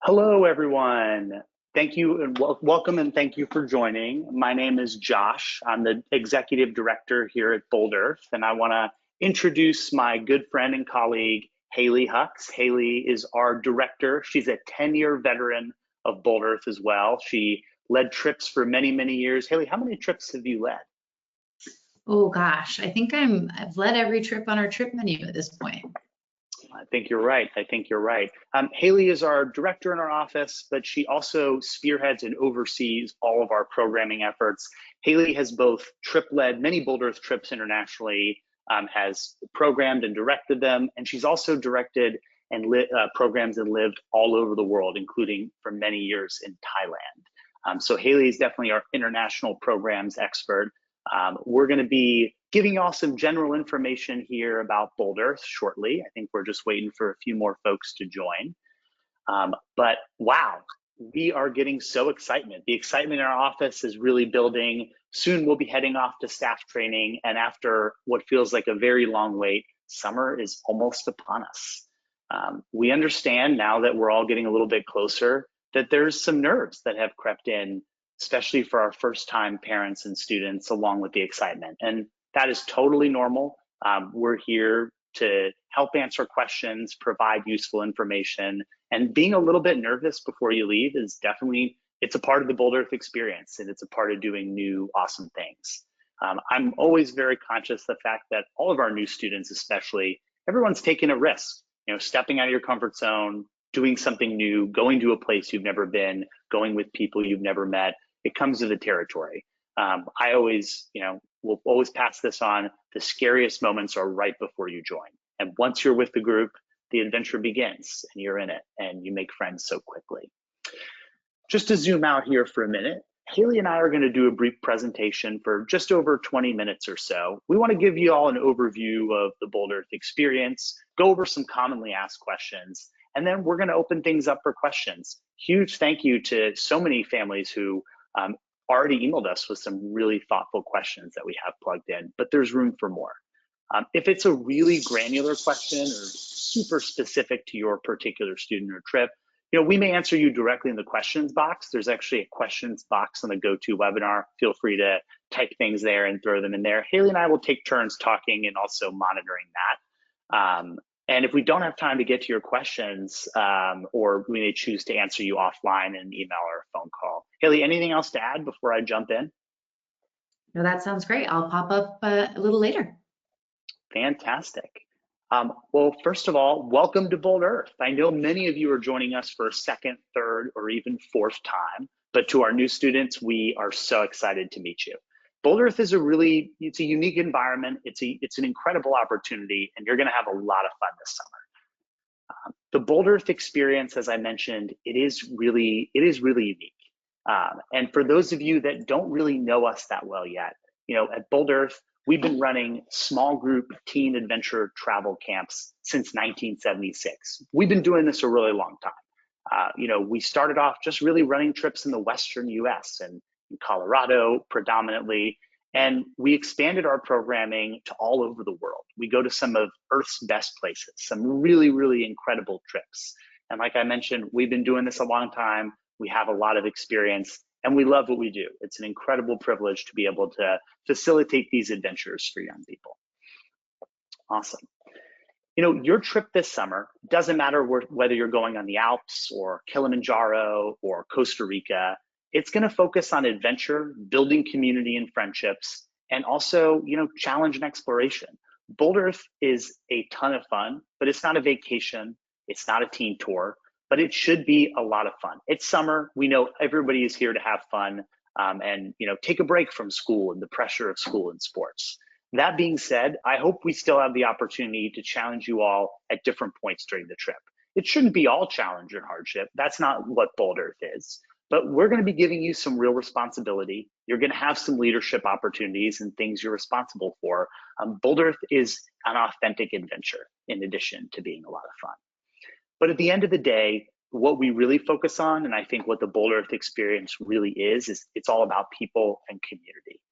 Hello, everyone. Thank you and welcome and thank you for joining. My name is Josh. I'm the executive director here at Bold Earth, and I want to introduce my good friend and colleague, Haley Hux. Haley is our director. She's a 10-year veteran of Bold Earth as well. She led trips for many, many years. Haley, how many trips have you led? Oh gosh, I think I've led every trip on our trip menu at this point. I think you're right. I think you're right. Haley is our director in our office, but she also spearheads and oversees all of our programming efforts. Haley has both trip-led many Bold Earth trips internationally, has programmed and directed them, and she's also directed and programs and lived all over the world, including for many years in Thailand. So Haley is definitely our international programs expert. We're going to be giving y'all some general information here about Bold Earth shortly. I think we're just waiting for a few more folks to join. But wow, we are getting so excited. The excitement in our office is really building. Soon we'll be heading off to staff training, and after what feels like a very long wait, summer is almost upon us. We understand now that we're all getting a little bit closer that there's some nerves that have crept in, especially for our first time parents and students, along with the excitement. And that is totally normal. We're here to help answer questions, provide useful information, and being a little bit nervous before you leave is definitely, it's a part of the Bold Earth experience, and it's a part of doing new, awesome things. I'm always very conscious of the fact that all of our new students, especially, everyone's taking a risk, stepping out of your comfort zone, doing something new, going to a place you've never been, going with people you've never met. It comes with the territory. I always, will always pass this on. The scariest moments are right before you join. And once you're with the group, the adventure begins and you're in it and you make friends so quickly. Just to zoom out here for a minute, Haley and I are going to do a brief presentation for just over 20 minutes or so. We want to give you all an overview of the Bold Earth experience, go over some commonly asked questions, and then we're going to open things up for questions. Huge thank you to so many families who already emailed us with some really thoughtful questions that we have plugged in, but there's room for more. If it's a really granular question or super specific to your particular student or trip, we may answer you directly in the questions box. There's actually a questions box on the GoToWebinar. Feel free to type things there and throw them in there. Haley and I will take turns talking and also monitoring that. And if we don't have time to get to your questions, or we may choose to answer you offline in an email or a phone call. Haley, anything else to add before I jump in? No, that sounds great. I'll pop up a little later. Fantastic. Well, first of all, welcome to Bold Earth. I know many of you are joining us for a second, third, or even fourth time, but to our new students, we are so excited to meet you. Bold Earth is it's a unique environment. It's an incredible opportunity, and you're going to have a lot of fun this summer. The Bold Earth experience, as I mentioned, it is really unique. And for those of you that don't really know us that well yet, at Bold Earth, we've been running small group teen adventure travel camps since 1976. We've been doing this a really long time. We started off just really running trips in the Western US and in Colorado predominantly, and we expanded our programming to all over the world. We go to some of Earth's best places, some really, really incredible trips. And like I mentioned, we've been doing this a long time. We have a lot of experience, and we love what we do. It's an incredible privilege to be able to facilitate these adventures for young people. Awesome. Your trip this summer doesn't matter whether you're going on the Alps or Kilimanjaro or Costa Rica. It's going to focus on adventure, building community and friendships, and also, challenge and exploration. Bold Earth is a ton of fun, but it's not a vacation. It's not a teen tour, but it should be a lot of fun. It's summer. We know everybody is here to have fun and, take a break from school and the pressure of school and sports. That being said, I hope we still have the opportunity to challenge you all at different points during the trip. It shouldn't be all challenge and hardship. That's not what Bold Earth is. But we're going to be giving you some real responsibility. You're going to have some leadership opportunities and things you're responsible for. Bold Earth is an authentic adventure in addition to being a lot of fun. But at the end of the day, what we really focus on, and I think what the Bold Earth experience really is it's all about people and community.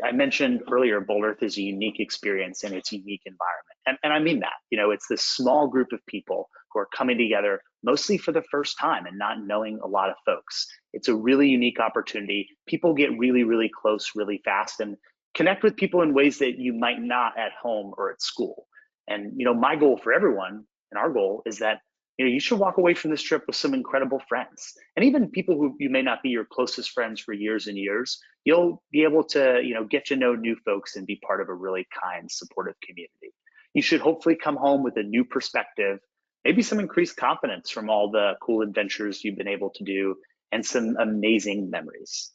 I mentioned earlier, Bold Earth is a unique experience in its unique environment. And I mean that, it's this small group of people who are coming together mostly for the first time and not knowing a lot of folks. It's a really unique opportunity. People get really, really close really fast and connect with people in ways that you might not at home or at school. And my goal for everyone, and our goal, is that you should walk away from this trip with some incredible friends. And even people who you may not be your closest friends for years and years, you'll be able to get to know new folks and be part of a really kind, supportive community. You should hopefully come home with a new perspective, maybe some increased confidence from all the cool adventures you've been able to do, and some amazing memories.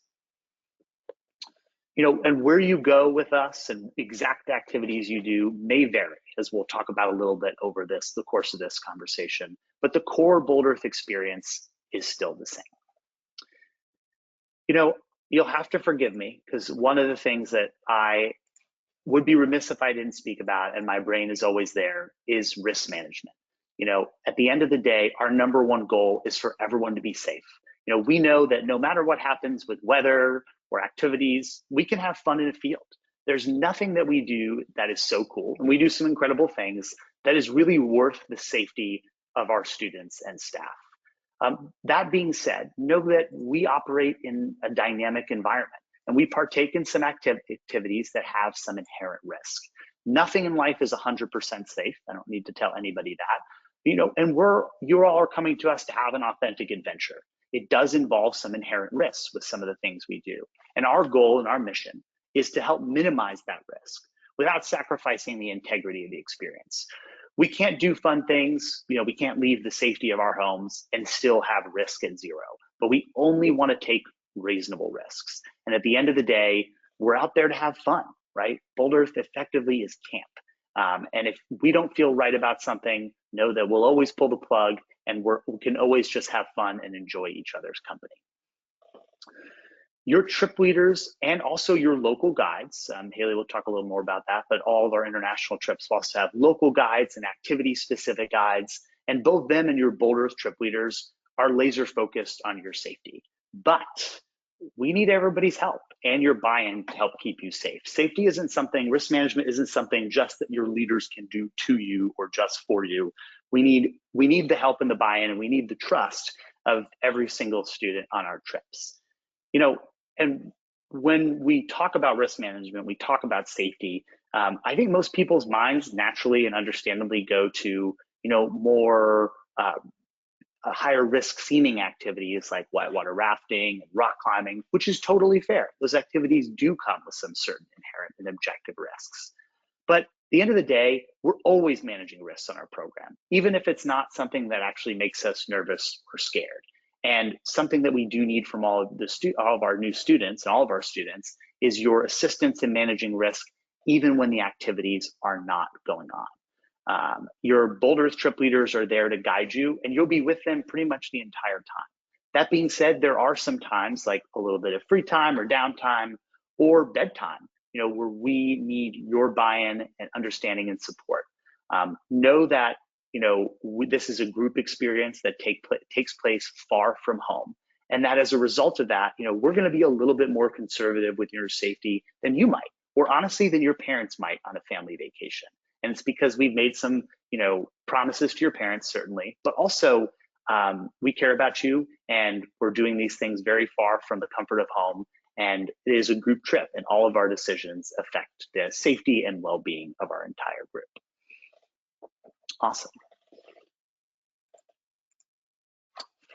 And where you go with us and exact activities you do may vary, as we'll talk about a little bit over the course of this conversation, but the core Boulder Earth experience is still the same. You'll have to forgive me, because one of the things that I would be remiss if I didn't speak about, and my brain is always there, is risk management. At the end of the day, our number one goal is for everyone to be safe. We know that no matter what happens with weather or activities, we can have fun in a field. There's nothing that we do that is so cool, and we do some incredible things that is really worth the safety of our students and staff. That being said, know that we operate in a dynamic environment, and we partake in some activities that have some inherent risk. Nothing in life is 100% safe. I don't need to tell anybody that. And you all are coming to us to have an authentic adventure. It does involve some inherent risks with some of the things we do. And our goal and our mission is to help minimize that risk without sacrificing the integrity of the experience. We can't do fun things. We can't leave the safety of our homes and still have risk at zero, but we only want to take reasonable risks. And at the end of the day, we're out there to have fun, right? Boulder Earth effectively is camp. And if we don't feel right about something, know that we'll always pull the plug, and we can always just have fun and enjoy each other's company. Your trip leaders and also your local guides, Haley will talk a little more about that, but all of our international trips will also have local guides and activity-specific guides, and both them and your Boulder Earth trip leaders are laser focused on your safety. But we need everybody's help and your buy-in to help keep you safe. Safety isn't something, risk management isn't something just that your leaders can do to you or just for you. We need the help and the buy-in, and we need the trust of every single student on our trips. And when we talk about risk management, we talk about safety. I think most people's minds naturally and understandably go to, more higher risk seeming activities like whitewater rafting and rock climbing, which is totally fair. Those activities do come with some certain inherent and objective risks. But at the end of the day, we're always managing risks on our program, even if it's not something that actually makes us nervous or scared. And something that we do need from all of our new students and all of our students is your assistance in managing risk, even when the activities are not going on. Your Boulder Earth trip leaders are there to guide you, and you'll be with them pretty much the entire time. That being said, there are some times like a little bit of free time or downtime or bedtime, where we need your buy-in and understanding and support. Know that this is a group experience that takes place far from home, and that as a result of that, we're going to be a little bit more conservative with your safety than you might, or honestly than your parents might on a family vacation. And it's because we've made some promises to your parents, certainly, but also we care about you, and we're doing these things very far from the comfort of home, and it is a group trip, and all of our decisions affect the safety and well-being of our entire group. Awesome.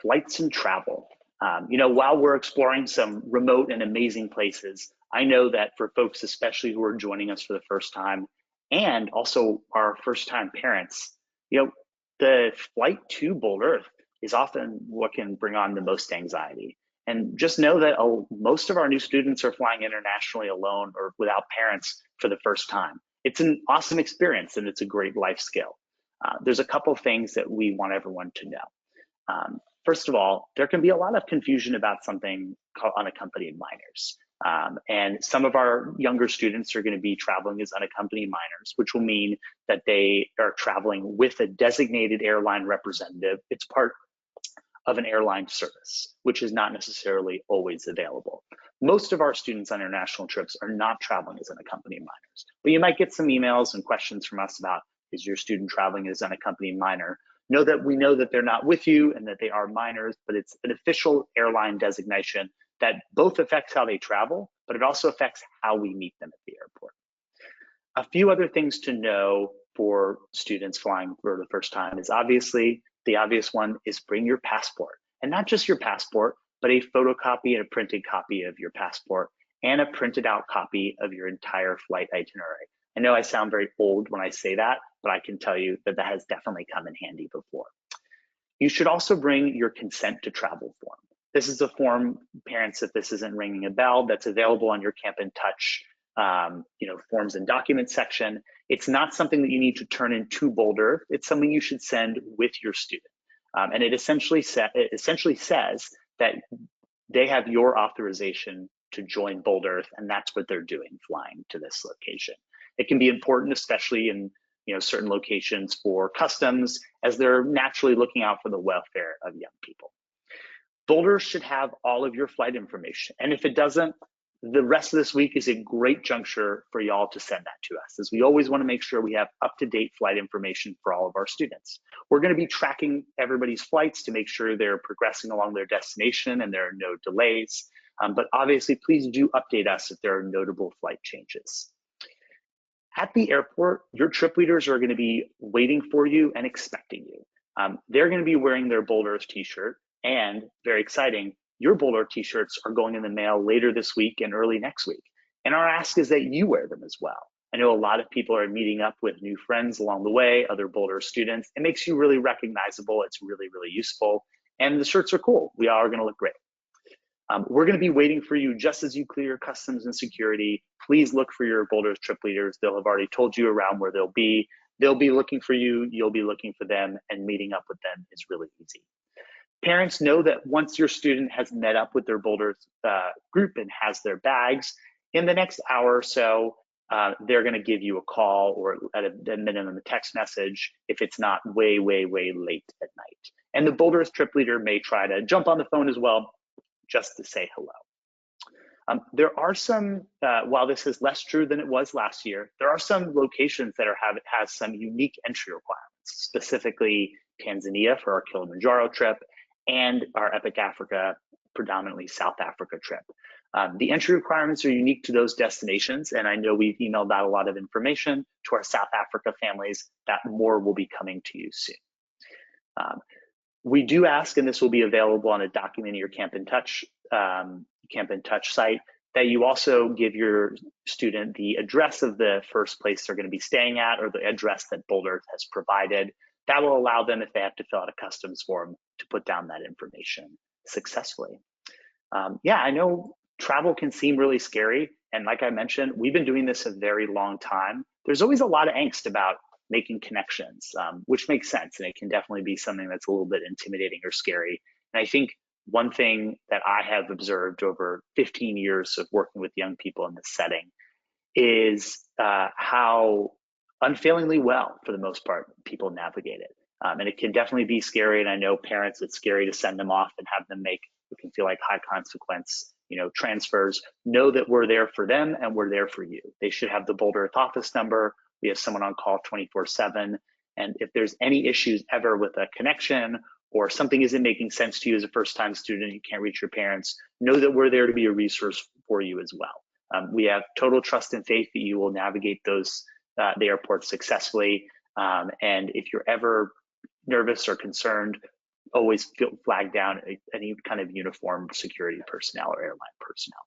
Flights and travel. While we're exploring some remote and amazing places, I know that for folks, especially who are joining us for the first time, and also our first-time parents, the flight to Boulder Earth is often what can bring on the most anxiety. And just know that most of our new students are flying internationally alone or without parents for the first time. It's an awesome experience, and it's a great life skill. There's a couple things that we want everyone to know. First of all, there can be a lot of confusion about something called unaccompanied minors. And some of our younger students are going to be traveling as unaccompanied minors, which will mean that they are traveling with a designated airline representative. It's part of an airline service, which is not necessarily always available. Most of our students on international trips are not traveling as unaccompanied minors, but you might get some emails and questions from us about, is your student traveling as unaccompanied minor? Know that we know that they're not with you and that they are minors, but it's an official airline designation that both affects how they travel, but it also affects how we meet them at the airport. A few other things to know for students flying for the first time is obviously the obvious one is bring your passport, and not just your passport, but a photocopy and a printed copy of your passport and a printed out copy of your entire flight itinerary. I know I sound very old when I say that, but I can tell you that that has definitely come in handy before. You should also bring your consent to travel form. This is a form, parents, if this isn't ringing a bell, that's available on your Camp in Touch forms and documents section. It's not something that you need to turn in to Boulder. It's something you should send with your student. And it essentially says that they have your authorization to join Boulder, and that's what they're doing flying to this location. It can be important, especially in certain locations for customs, as they're naturally looking out for the welfare of young people. Boulder should have all of your flight information, and if it doesn't, the rest of this week is a great juncture for y'all to send that to us, as we always want to make sure we have up-to-date flight information for all of our students. We're going to be tracking everybody's flights to make sure they're progressing along their destination and there are no delays. But obviously, please do update us if there are notable flight changes. At the airport, your trip leaders are going to be waiting for you and expecting you. They're going to be wearing their Boulder t-shirt, and very exciting, your Boulder t-shirts are going in the mail later this week and early next week. And our ask is that you wear them as well. I know a lot of people are meeting up with new friends along the way, other Boulder students. It makes you really recognizable. It's really, really useful. And the shirts are cool. We all are going to look great. We're going to be waiting for you just as you clear customs and security. Please look for your Boulder trip leaders. They'll have already told you around where they'll be. They'll be looking for you. You'll be looking for them, and meeting up with them is really easy. Parents, know that once your student has met up with their Boulder group and has their bags, in the next hour or so, they're going to give you a call, or at a minimum a text message if it's not way, way, way late at night. And the Boulder trip leader may try to jump on the phone as well, just to say hello. There are some, while this is less true than it was last year, there are some locations that has some unique entry requirements, specifically Tanzania for our Kilimanjaro trip and our Epic Africa, predominantly South Africa trip. The entry requirements are unique to those destinations, and I know we've emailed out a lot of information to our South Africa families. That more will be coming to you soon. We do ask, and this will be available on a document in your Camp in Touch site, that you also give your student the address of the first place they're going to be staying at, or the address that Boulder has provided. That will allow them, if they have to fill out a customs form, to put down that information successfully. Yeah, I know travel can seem really scary, and like I mentioned, we've been doing this a very long time. There's always a lot of angst about making connections, which makes sense, and it can definitely be something that's a little bit intimidating or scary. And I think one thing that I have observed over 15 years of working with young people in this setting is how unfailingly well, for the most part, people navigate it. And it can definitely be scary, and I know parents, it's scary to send them off and have them make what can feel like high consequence transfers. Know that we're there for them and we're there for you. They should have the Boulder office number. We have someone on call 24/7. And if there's any issues ever with a connection, or something isn't making sense to you as a first-time student, you can't reach your parents, know that we're there to be a resource for you as well. We have total trust and faith that you will navigate the airport successfully. And if you're ever nervous or concerned, always flag down any kind of uniformed security personnel or airline personnel.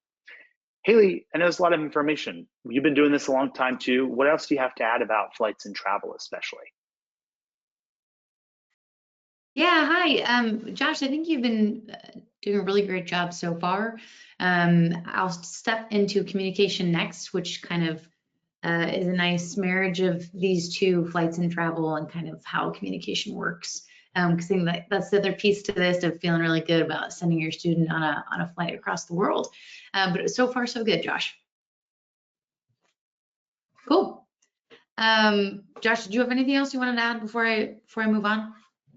Haley, I know there's a lot of information. You've been doing this a long time too. What else do you have to add about flights and travel, especially? Yeah, hi, Josh. I think you've been doing a really great job so far. I'll step into communication next, which kind of is a nice marriage of these two, flights and travel, and kind of how communication works. Because I think that's the other piece to this, of feeling really good about sending your student on a flight across the world. But so far, so good, Josh. Cool. Josh, did you have anything else you wanted to add before I move on?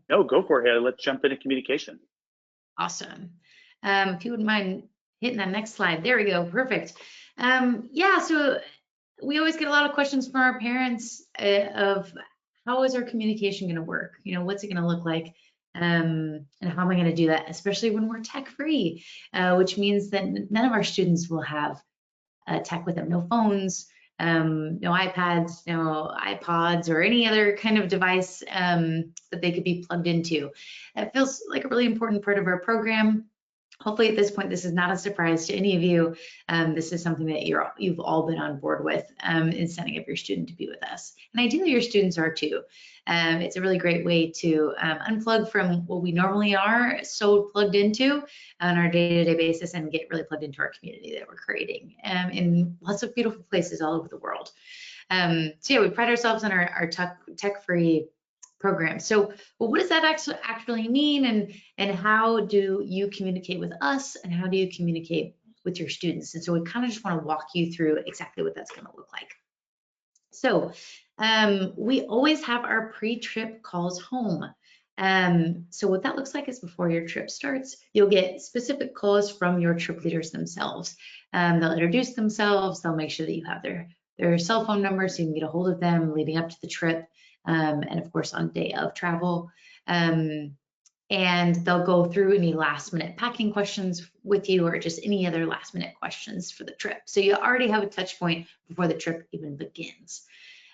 No, go for it, Haley. Let's jump into communication. Awesome. If you wouldn't mind hitting that next slide. There we go. Perfect. Yeah, so we always get a lot of questions from our parents of how is our communication going to work? You know, what's it going to look like? And how am I going to do that, especially when we're tech free, which means that none of our students will have tech with them, no phones, no iPads, no iPods, or any other kind of device that they could be plugged into. That feels like a really important part of our program. Hopefully at this point, this is not a surprise to any of you. This is something that you've all been on board with in setting up your student to be with us. And ideally your students are too. It's a really great way to unplug from what we normally are so plugged into on our day-to-day basis and get really plugged into our community that we're creating in lots of beautiful places all over the world. So yeah, we pride ourselves on our tech-free program. So, well, what does that actually mean, and how do you communicate with us, and how do you communicate with your students? And so we kind of just want to walk you through exactly what that's going to look like. So we always have our pre-trip calls home. So what that looks like is before your trip starts, you'll get specific calls from your trip leaders themselves. They'll introduce themselves, they'll make sure that you have their cell phone number so you can get a hold of them leading up to the trip. And of course on day of travel. And they'll go through any last minute packing questions with you or just any other last minute questions for the trip. So you already have a touch point before the trip even begins.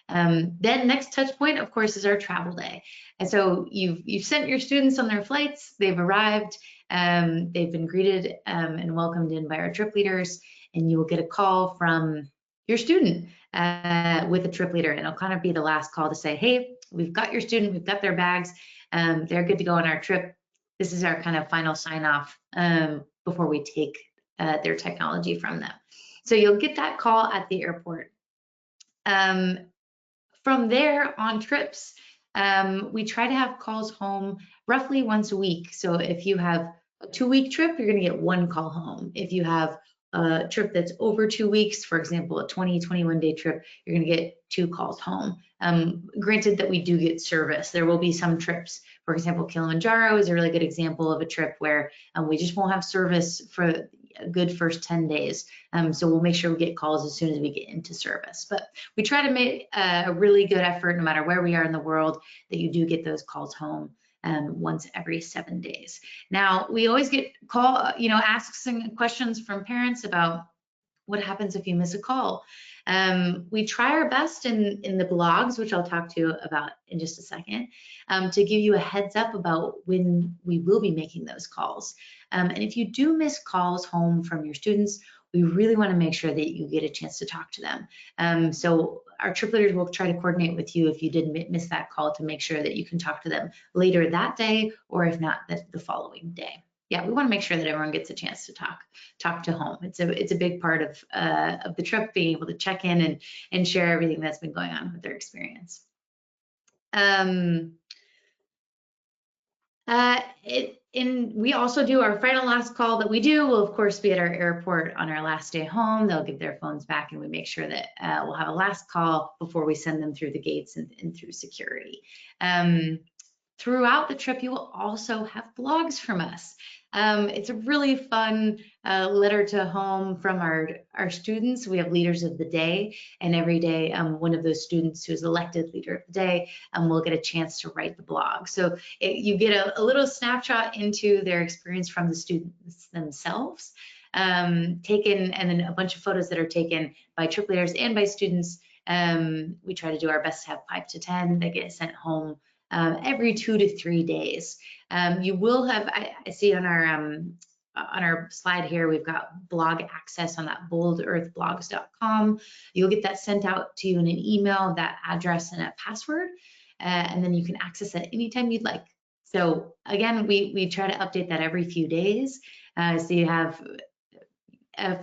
Then next touch point, of course, is our travel day. And so you've sent your students on their flights, they've arrived, they've been greeted and welcomed in by our trip leaders, and you will get a call from your student with a trip leader, and it'll kind of be the last call to say, hey, we've got your student, we've got their bags, they're good to go on our trip. This is our kind of final sign off before we take their technology from them. So you'll get that call at the airport. From there on trips, we try to have calls home roughly once a week. So if you have a 2-week trip, you're going to get 1 call home. If you have a trip that's over 2 weeks, for example, a 21 day trip, you're going to get 2 calls home. Granted that we do get service. There will be some trips, for example, Kilimanjaro is a really good example of a trip where we just won't have service for a good first 10 days. So we'll make sure we get calls as soon as we get into service. But we try to make a really good effort, no matter where we are in the world, that you do get those calls home once every 7 days. Now, we always get asks and questions from parents about what happens if you miss a call. We try our best in the blogs, which I'll talk to you about in just a second, to give you a heads up about when we will be making those calls. And if you do miss calls home from your students, we really want to make sure that you get a chance to talk to them. So our trip leaders will try to coordinate with you if you did miss that call to make sure that you can talk to them later that day, or if not, the following day. Yeah, we want to make sure that everyone gets a chance to talk to home. It's a big part of the trip, being able to check in and share everything that's been going on with their experience. We also do our final last call that we do will of course be at our airport on our last day home. They'll give their phones back, and we make sure that we'll have a last call before we send them through the gates and through security. Throughout the trip, you will also have blogs from us. It's a really fun letter to home from our students. We have leaders of the day, and every day one of those students who is elected leader of the day will get a chance to write the blog. So you get a little snapshot into their experience from the students themselves, taken, and then a bunch of photos that are taken by trip leaders and by students. We try to do our best to have 5 to 10 that get sent home every 2 to 3 days. You will have, I see on our slide here, we've got blog access on that boldearthblogs.com. You'll get that sent out to you in an email, that address and a password, and then you can access it anytime you'd like. So again, we try to update that every few days. So you have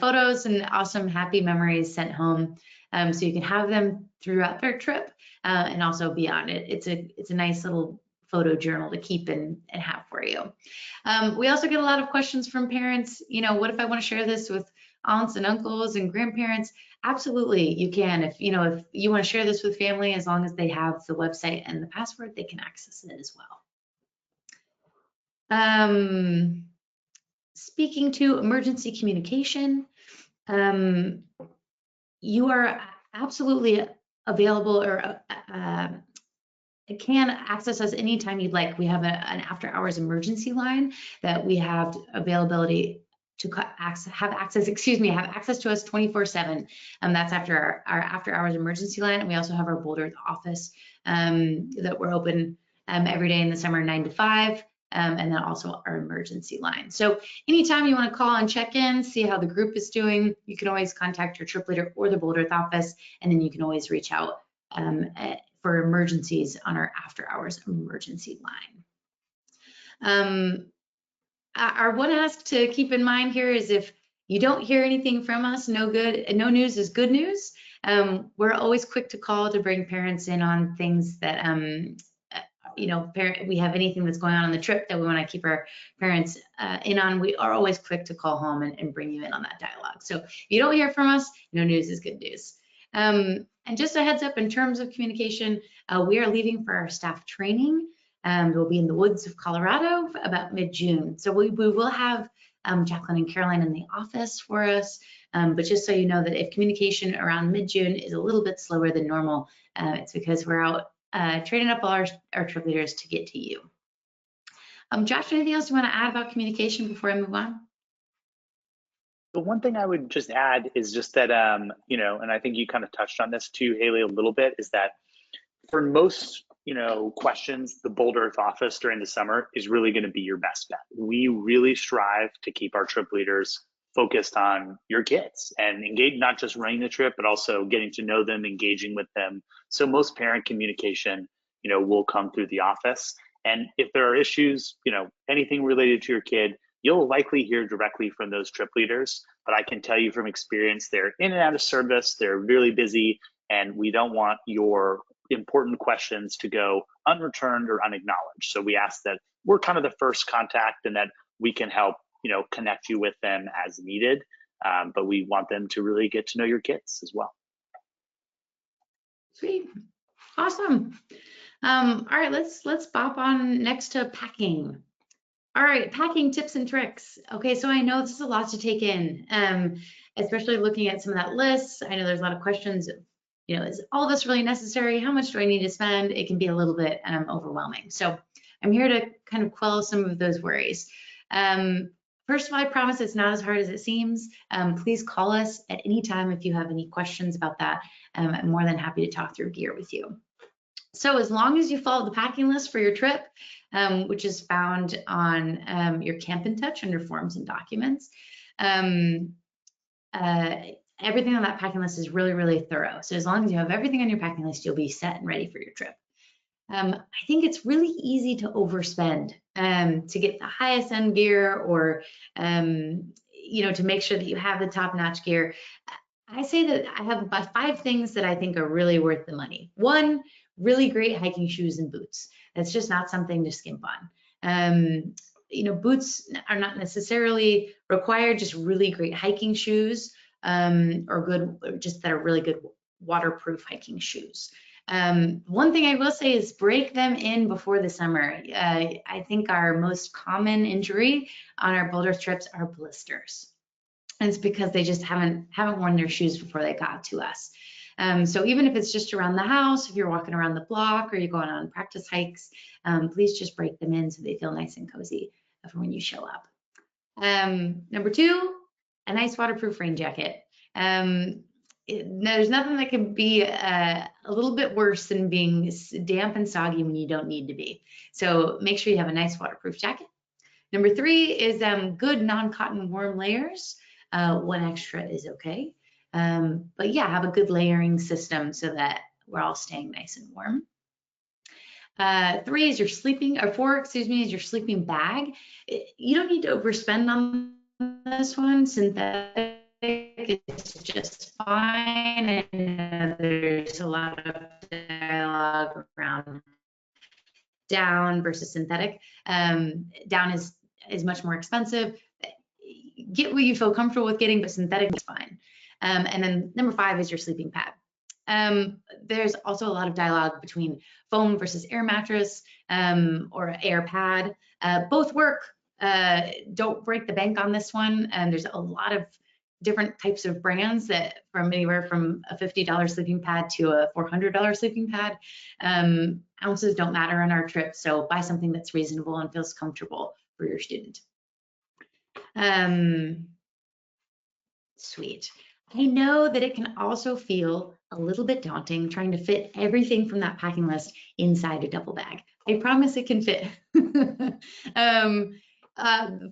photos and awesome happy memories sent home, so you can have them throughout their trip and also beyond it. It's a nice little photo journal to keep and have for you. We also get a lot of questions from parents. What if I want to share this with aunts and uncles and grandparents? Absolutely, you can. If you want to share this with family, as long as they have the website and the password, they can access it as well. Speaking to emergency communication, you are absolutely available or can access us anytime you'd like. We have an after hours emergency line that we have availability to have access to us 24/7. That's after our after hours emergency line. And we also have our Boulder office that we're open every day in the summer, 9 to 5. And then also our emergency line. So anytime you want to call and check in, see how the group is doing, you can always contact your trip leader or the Boulder office, and then you can always reach out for emergencies on our after hours emergency line. Our one ask to keep in mind here is if you don't hear anything from us, no news is good news. We're always quick to call to bring parents in on things that we have anything that's going on the trip that we want to keep our parents in on. We are always quick to call home and bring you in on that dialogue. So if you don't hear from us, no news is good news. And just a heads up in terms of communication, we are leaving for our staff training. We'll be in the woods of Colorado about mid-June. So we will have Jacqueline and Caroline in the office for us. But just so you know that if communication around mid-June is a little bit slower than normal, it's because we're out training up all our trip leaders to get to you. Josh, anything else you want to add about communication before I move on? The one thing I would just add is just that, and I think you kind of touched on this too, Haley, a little bit, is that for most, questions, the Boulder Earth office during the summer is really going to be your best bet. We really strive to keep our trip leaders focused on your kids and engage, not just running the trip, but also getting to know them, engaging with them. So most parent communication, will come through the office. And if there are issues, anything related to your kid, you'll likely hear directly from those trip leaders. But I can tell you from experience, they're in and out of service, they're really busy, and we don't want your important questions to go unreturned or unacknowledged. So we ask that we're kind of the first contact and that we can help connect you with them as needed, but we want them to really get to know your kids as well. Sweet, awesome. All right, let's bop on next to packing. All right, packing tips and tricks. Okay, so I know this is a lot to take in, especially looking at some of that list. I know there's a lot of questions. Is all this really necessary? How much do I need to spend? It can be a little bit overwhelming. So I'm here to kind of quell some of those worries. First of all, I promise it's not as hard as it seems. Please call us at any time if you have any questions about that. I'm more than happy to talk through gear with you. So as long as you follow the packing list for your trip, which is found on your Camp in Touch under Forms and Documents, everything on that packing list is really, really thorough. So as long as you have everything on your packing list, you'll be set and ready for your trip. I think it's really easy to overspend to get the highest end gear or, to make sure that you have the top-notch gear. I say that I have about 5 things that I think are really worth the money. 1, really great hiking shoes and boots. That's just not something to skimp on. Boots are not necessarily required, just really great hiking shoes that are really good waterproof hiking shoes. One thing I will say is break them in before the summer. I think our most common injury on our Boulder trips are blisters. And it's because they just haven't worn their shoes before they got to us. So even if it's just around the house, if you're walking around the block or you're going on practice hikes, please just break them in so they feel nice and cozy for when you show up. Number 2, a nice waterproof rain jacket. There's nothing that can be a little bit worse than being damp and soggy when you don't need to be. So make sure you have a nice waterproof jacket. Number 3 is good non-cotton warm layers. 1 extra is okay. But yeah, have a good layering system so that we're all staying nice and warm. 4 is your sleeping bag. You don't need to overspend on this one. Synthetic is just fine. I know there's a lot of dialogue around down versus synthetic. Down is much more expensive. Get what you feel comfortable with getting, but synthetic is fine. And then number 5 is your sleeping pad. There's also a lot of dialogue between foam versus air mattress or air pad. Both work. Don't break the bank on this one. There's a lot of different types of brands that from anywhere from a $50 sleeping pad to a $400 sleeping pad. Ounces don't matter on our trip, so buy something that's reasonable and feels comfortable for your student. Sweet. I know that it can also feel a little bit daunting trying to fit everything from that packing list inside a duffel bag. I promise it can fit.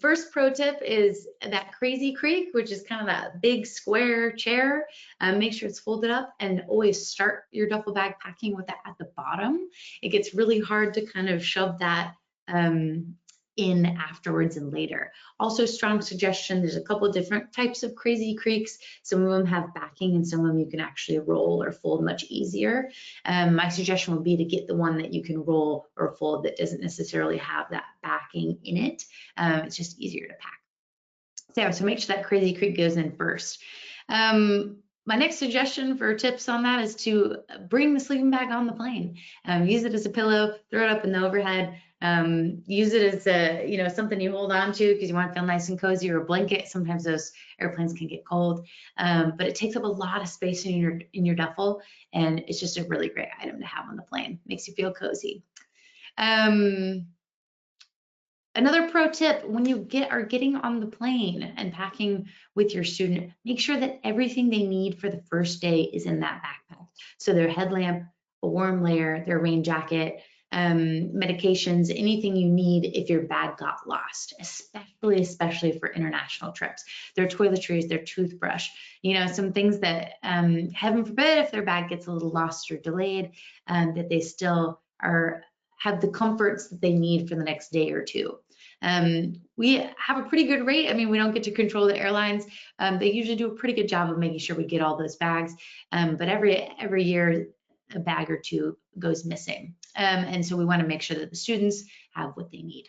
First pro tip is that Crazy Creek, which is kind of that big square chair. Make sure it's folded up and always start your duffel bag packing with that at the bottom. It gets really hard to kind of shove that in afterwards and later. Also, strong suggestion, there's a couple of different types of Crazy Creeks. Some of them have backing and some of them you can actually roll or fold much easier. My suggestion would be to get the one that you can roll or fold that doesn't necessarily have that backing in it. It's just easier to pack. So make sure that Crazy Creek goes in first. My next suggestion for tips on that is to bring the sleeping bag on the plane. Use it as a pillow, throw it up in the overhead. Use it as a, something you hold on to because you want to feel nice and cozy, or a blanket. Sometimes those airplanes can get cold, but it takes up a lot of space in your duffel, and it's just a really great item to have on the plane. Makes you feel cozy. Another pro tip, when you are getting on the plane and packing with your student, make sure that everything they need for the first day is in that backpack. So their headlamp, a warm layer, their rain jacket, medications, anything you need if your bag got lost, especially for international trips. Their toiletries, their toothbrush, some things that, heaven forbid, if their bag gets a little lost or delayed, that they still have the comforts that they need for the next day or two. We have a pretty good rate. I mean, we don't get to control the airlines. They usually do a pretty good job of making sure we get all those bags. But every year, a bag or two goes missing. And so we want to make sure that the students have what they need.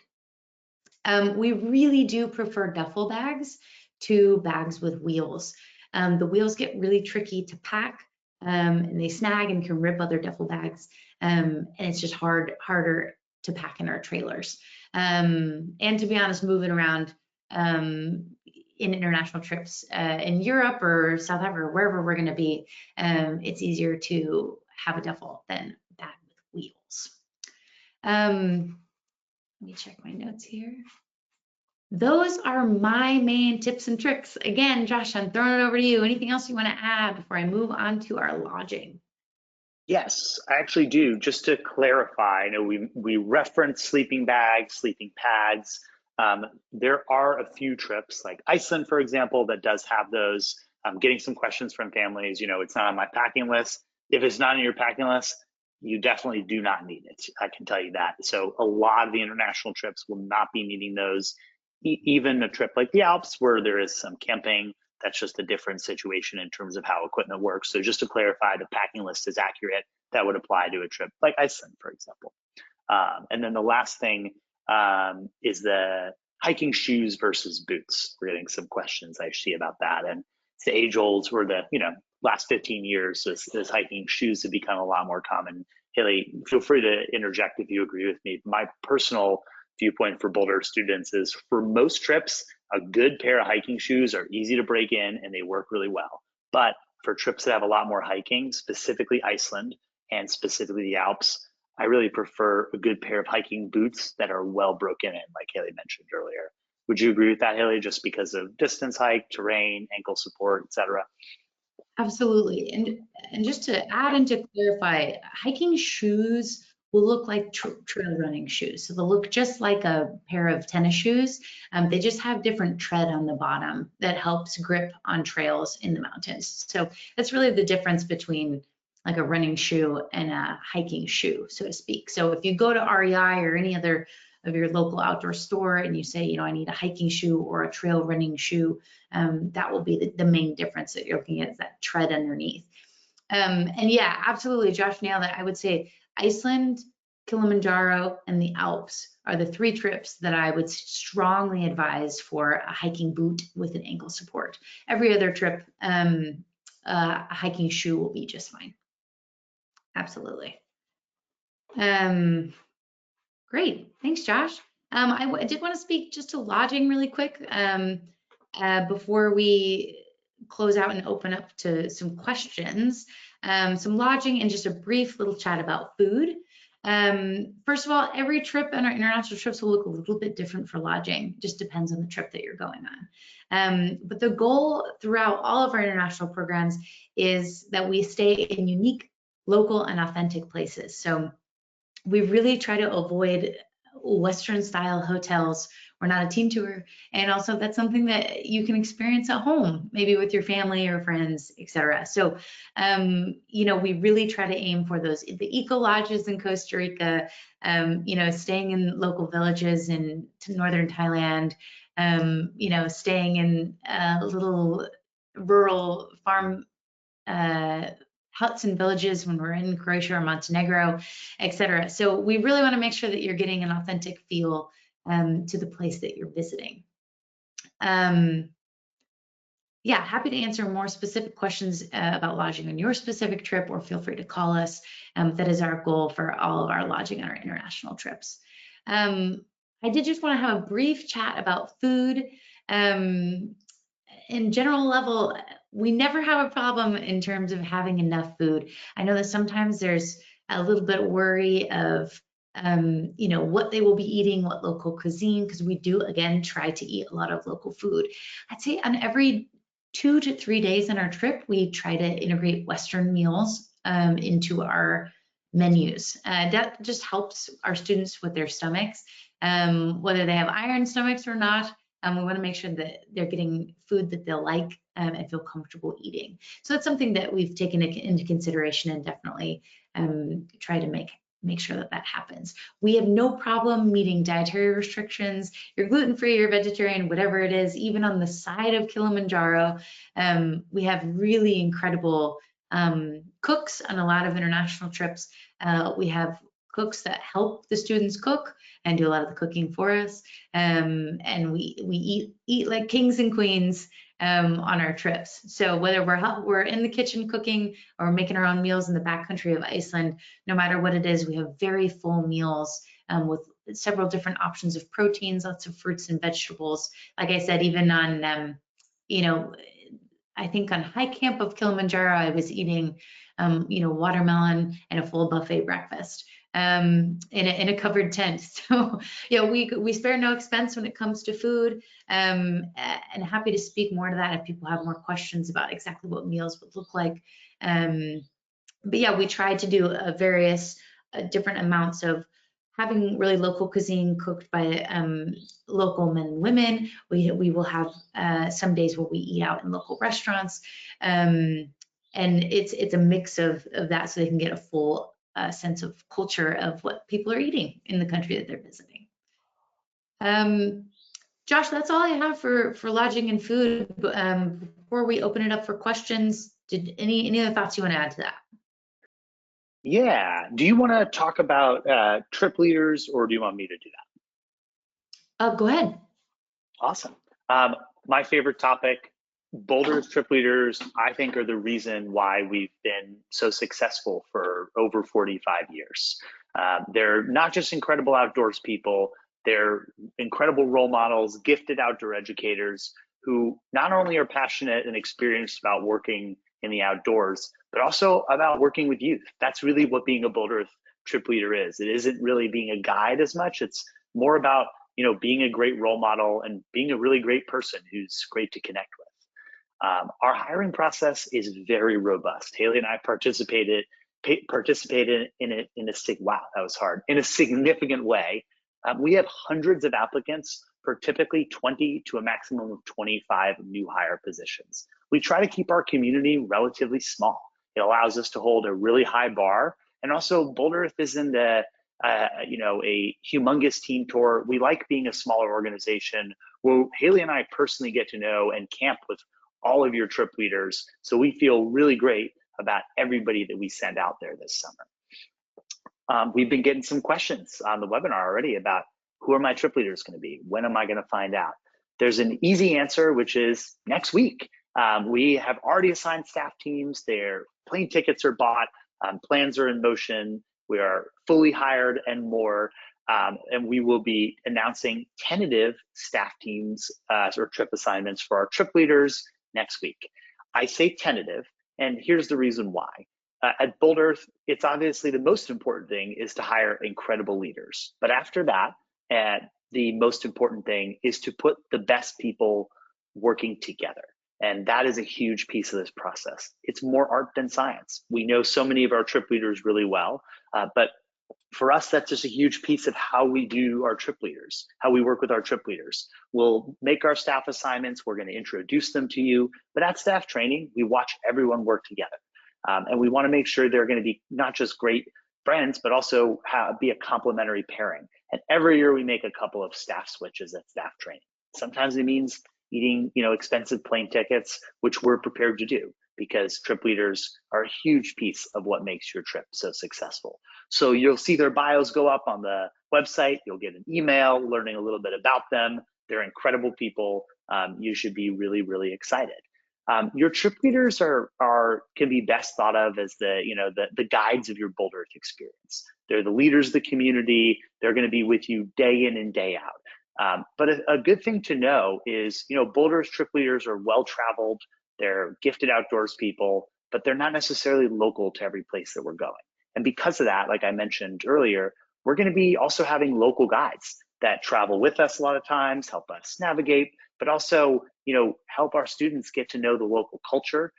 We really do prefer duffel bags to bags with wheels. The wheels get really tricky to pack, and they snag and can rip other duffel bags. And it's just harder to pack in our trailers. And to be honest, moving around in international trips in Europe or South Africa, wherever we're going to be, it's easier to have a duffel than a bag with wheels. Let me check my notes here. Those are my main tips and tricks. Again, Josh, I'm throwing it over to you. Anything else you want to add before I move on to our lodging? Yes, I actually do. Just to clarify, I know we reference sleeping bags, sleeping pads. There are a few trips like Iceland, for example, that does have those. I'm getting some questions from families, it's not on my packing list. If it's not on your packing list, you definitely do not need it. I can tell you that. So a lot of the international trips will not be needing those. Even a trip like the Alps where there is some camping, that's just a different situation in terms of how equipment works. So just to clarify, the packing list is accurate. That would apply to a trip like Iceland, for example. And then the last thing is the hiking shoes versus boots. We're getting some questions I see about that. And it's the age olds where the, last 15 years, this hiking shoes have become a lot more common. Haley, feel free to interject if you agree with me. My personal viewpoint for Boulder students is for most trips, a good pair of hiking shoes are easy to break in and they work really well. But for trips that have a lot more hiking, specifically Iceland and specifically the Alps, I really prefer a good pair of hiking boots that are well broken in, like Haley mentioned earlier. Would you agree with that, Haley, just because of distance hike, terrain, ankle support, etc.? Absolutely. And just to add and to clarify, hiking shoes will look like trail running shoes. So they'll look just like a pair of tennis shoes. They just have different tread on the bottom that helps grip on trails in the mountains. So that's really the difference between like a running shoe and a hiking shoe, so to speak. So if you go to REI or any other of your local outdoor store and you say, I need a hiking shoe or a trail running shoe, that will be the main difference that you're looking at, is that tread underneath. And yeah, absolutely, Josh nailed it. I would say Iceland, Kilimanjaro, and the Alps are the 3 trips that I would strongly advise for a hiking boot with an ankle support. Every other trip, a hiking shoe will be just fine. Absolutely. Great, thanks, Josh. I did want to speak just to lodging really quick before we close out and open up to some questions, some lodging, and just a brief little chat about food. First of all, every trip on our international trips will look a little bit different for lodging. Just depends on the trip that you're going on. But the goal throughout all of our international programs is that we stay in unique, local, and authentic places. So we really try to avoid Western style hotels. We're not a team tour. And also that's something that you can experience at home, maybe with your family or friends, etc. So, we really try to aim for the eco lodges in Costa Rica, staying in local villages in northern Thailand, staying in little rural farm huts and villages when we're in Croatia or Montenegro, etc. So we really want to make sure that you're getting an authentic feel to the place that you're visiting. Happy to answer more specific questions about lodging on your specific trip, or feel free to call us. That is our goal for all of our lodging on our international trips. I did just want to have a brief chat about food. In general level, we never have a problem in terms of having enough food. I know that sometimes there's a little bit of worry of, what they will be eating, what local cuisine, because we do, again, try to eat a lot of local food. I'd say on every 2 to 3 days on our trip, we try to integrate Western meals into our menus. That just helps our students with their stomachs, whether they have iron stomachs or not. We want to make sure that they're getting food that they'll like and feel comfortable eating. So that's something that we've taken into consideration, and definitely try to make sure that that happens. We have no problem meeting dietary restrictions. You're gluten-free, you're vegetarian, whatever it is, even on the side of Kilimanjaro. We have really incredible cooks on a lot of international trips. We have cooks that help the students cook and do a lot of the cooking for us. And we eat like kings and queens on our trips. So whether we're in the kitchen cooking or making our own meals in the backcountry of Iceland, no matter what it is, we have very full meals with several different options of proteins, lots of fruits and vegetables. Like I said, even on, I think on high camp of Kilimanjaro, I was eating, watermelon and a full buffet breakfast in a covered tent. So, we spare no expense when it comes to food, and happy to speak more to that if people have more questions about exactly what meals would look like. But yeah, we try to do various different amounts of having really local cuisine cooked by local men and women. We will have some days where we eat out in local restaurants, and it's a mix of that, so they can get a full sense of culture of what people are eating in the country that they're visiting. Josh, that's all I have for lodging and food. Before we open it up for questions, did any other thoughts you want to add to that? Yeah. Do you want to talk about trip leaders, or do you want me to do that? Go ahead. Awesome. My favorite topic, Boulder trip leaders, I think, are the reason why we've been so successful for over 45 years. They're not just incredible outdoors people, they're incredible role models, gifted outdoor educators who not only are passionate and experienced about working in the outdoors, but also about working with youth. That's really what being a Boulder trip leader is. It isn't really being a guide as much. It's more about, being a great role model and being a really great person who's great to connect with. Our hiring process is very robust. Haley and I participated in it in a significant way. We have hundreds of applicants for typically 20 to a maximum of 25 new hire positions. We try to keep our community relatively small. It allows us to hold a really high bar, and also Boulder Earth isn't a humongous team tour. We like being a smaller organization where Haley and I personally get to know and camp with all of your trip leaders. So we feel really great about everybody that we send out there this summer. We've been getting some questions on the webinar already about who are my trip leaders going to be? When am I going to find out? There's an easy answer, which is next week. We have already assigned staff teams. Their plane tickets are bought. Plans are in motion. We are fully hired and more. And we will be announcing tentative staff teams or trip assignments for our trip leaders next week. I say tentative, and here's the reason why. At Bold Earth, it's obviously the most important thing is to hire incredible leaders. But after that, the most important thing is to put the best people working together. And that is a huge piece of this process. It's more art than science. We know so many of our trip leaders really well, but for us, that's just a huge piece of how we do our trip leaders, how we work with our trip leaders. We'll make our staff assignments. We're going to introduce them to you. But at staff training, we watch everyone work together. And we want to make sure they're going to be not just great friends, but also be a complementary pairing. And every year we make a couple of staff switches at staff training. Sometimes it means eating, expensive plane tickets, which we're prepared to do because trip leaders are a huge piece of what makes your trip so successful. So you'll see their bios go up on the website. You'll get an email learning a little bit about them. They're incredible people. You should be really, really excited. Your trip leaders can be best thought of as the guides of your Bold Earth experience. They're the leaders of the community. They're going to be with you day in and day out. But a good thing to know is, Bold Earth trip leaders are well-traveled. They're gifted outdoors people, but they're not necessarily local to every place that we're going. And because of that, like I mentioned earlier, we're going to be also having local guides that travel with us a lot of times, help us navigate, but also, help our students get to know the local culture.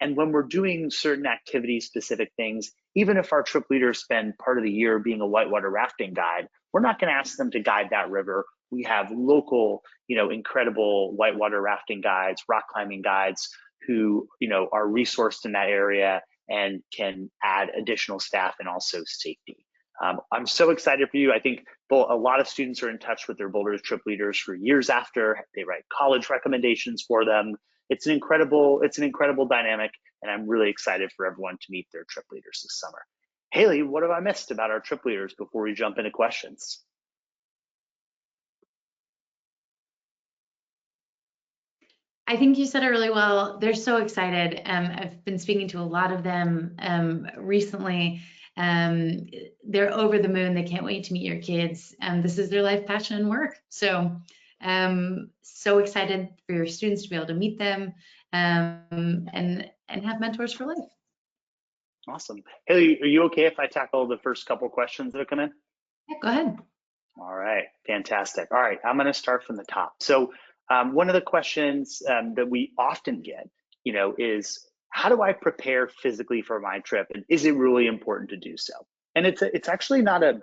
And when we're doing certain activities, specific things, even if our trip leaders spend part of the year being a whitewater rafting guide, we're not going to ask them to guide that river. We have local, incredible whitewater rafting guides, rock climbing guides who, are resourced in that area and can add additional staff and also safety. I'm so excited for you. I think a lot of students are in touch with their Bold Earth trip leaders for years after. They write college recommendations for them. It's an incredible dynamic, and I'm really excited for everyone to meet their trip leaders this summer. Haley, what have I missed about our trip leaders before we jump into questions? I think you said it really well. They're so excited. I've been speaking to a lot of them recently. They're over the moon. They can't wait to meet your kids. This is their life, passion, and work. So excited for your students to be able to meet them and have mentors for life. Awesome. Haley, are you okay if I tackle the first couple questions that have come in? Yeah, go ahead. All right, fantastic. All right, I'm going to start from the top. So one of the questions that we often get, is how do I prepare physically for my trip, and is it really important to do so? And it's actually not a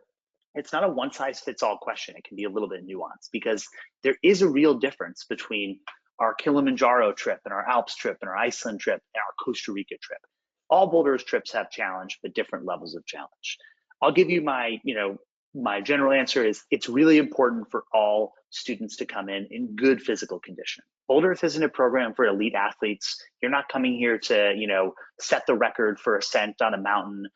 one size fits all question. It can be a little bit nuanced because there is a real difference between our Kilimanjaro trip and our Alps trip and our Iceland trip and our Costa Rica trip. All Bold Earth trips have challenge, but different levels of challenge. I'll give you my general answer is it's really important for all students to come in good physical condition. Bold Earth isn't a program for elite athletes. You're not coming here to, set the record for ascent on a mountain.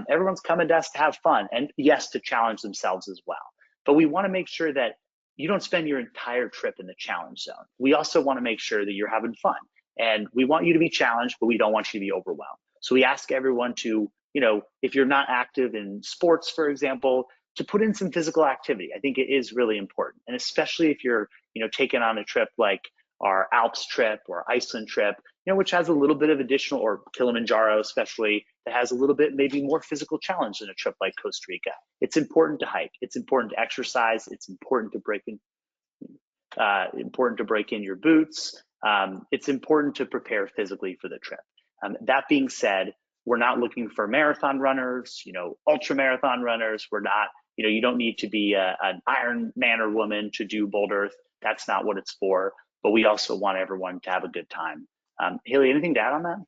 Everyone's coming to us to have fun and yes, to challenge themselves as well. But we want to make sure that you don't spend your entire trip in the challenge zone. We also want to make sure that you're having fun, and we want you to be challenged, but we don't want you to be overwhelmed. So we ask everyone to, if you're not active in sports, for example, to put in some physical activity. I think it is really important. And especially if you're, taking on a trip like our Alps trip or Iceland trip, which has a little bit of additional, or Kilimanjaro especially, that has a little bit maybe more physical challenge than a trip like Costa Rica. It's important to hike. It's important to exercise. It's important to break in your boots. It's important to prepare physically for the trip. That being said, we're not looking for marathon runners, ultra marathon runners. We're not, you don't need to be an Iron Man or woman to do Bold Earth. That's not what it's for. But we also want everyone to have a good time. Haley, anything to add on that?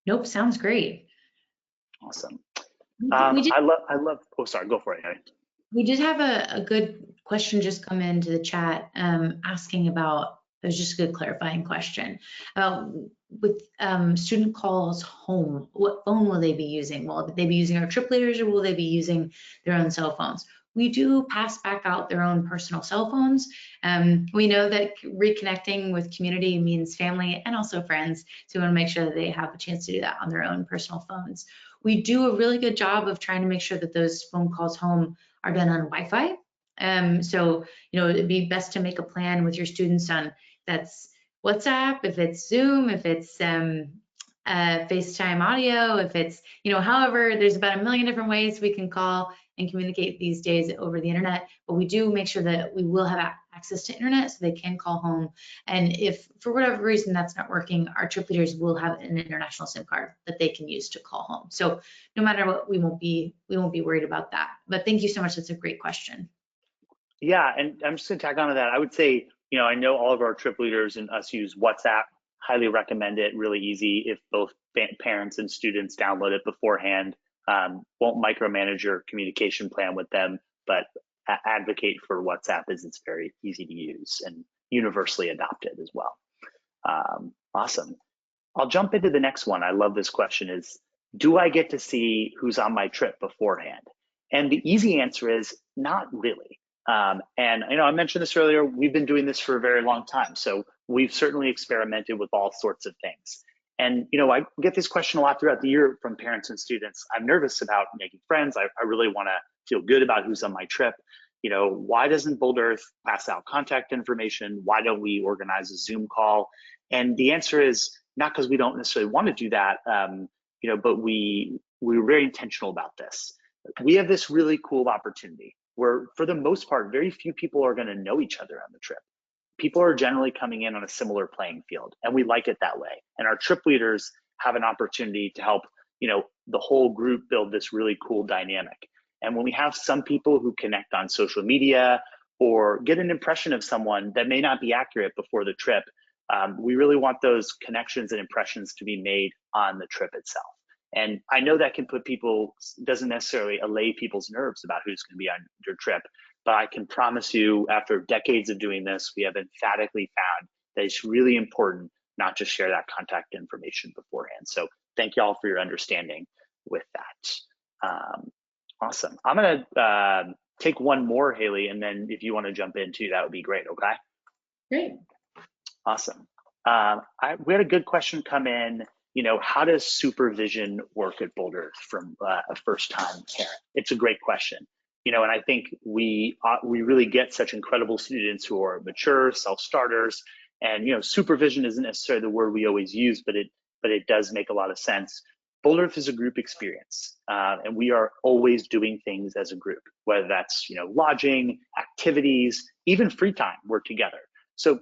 Nope, sounds great. Awesome. I love. Oh, sorry. Go for it, Haley. We did have a good question just come into the chat asking about. It was just a good clarifying question. With student calls home, what phone will they be using? Will they be using our trip leaders, or will they be using their own cell phones? We do pass back out their own personal cell phones. We know that reconnecting with community means family and also friends, so we want to make sure that they have a chance to do that on their own personal phones. We do a really good job of trying to make sure that those phone calls home are done on Wi-Fi. So, it'd be best to make a plan with your students on that's WhatsApp, if it's Zoom, if it's FaceTime audio, if it's, however, there's about a million different ways we can call and communicate these days over the internet, but we do make sure that we will have access to internet so they can call home. And if for whatever reason that's not working, our trip leaders will have an international SIM card that they can use to call home. So no matter what, we won't be worried about that. But thank you so much. That's a great question. Yeah, and I'm just gonna tack onto that. I would say, I know all of our trip leaders and us use WhatsApp. Highly recommend it. Really easy if both parents and students download it beforehand. Won't micromanage your communication plan with them, but advocate for WhatsApp as it's very easy to use and universally adopted as well. Awesome. I'll jump into the next one. I love this question is, do I get to see who's on my trip beforehand? And the easy answer is not really. And I mentioned this earlier, we've been doing this for a very long time. So we've certainly experimented with all sorts of things. And, I get this question a lot throughout the year from parents and students. I'm nervous about making friends. I really want to feel good about who's on my trip. Why doesn't Bold Earth pass out contact information? Why don't we organize a Zoom call? And the answer is not because we don't necessarily want to do that, but we're very intentional about this. We have this really cool opportunity where, for the most part, very few people are going to know each other on the trip. People are generally coming in on a similar playing field, and we like it that way. And our trip leaders have an opportunity to help, the whole group build this really cool dynamic. And when we have some people who connect on social media or get an impression of someone that may not be accurate before the trip, we really want those connections and impressions to be made on the trip itself. And I know that can doesn't necessarily allay people's nerves about who's going to be on your trip, but I can promise you, after decades of doing this, we have emphatically found that it's really important not to share that contact information beforehand. So thank you all for your understanding with that. Awesome. I'm going to take one more, Haley, and then if you want to jump in too, that would be great. Okay. Great. Awesome. We had a good question come in. How does supervision work at Bold Earth from a first-time parent? It's a great question. And I think we really get such incredible students who are mature, self-starters, and supervision isn't necessarily the word we always use, but it does make a lot of sense. Bold Earth is a group experience, and we are always doing things as a group, whether that's lodging, activities, even free time. We're together. So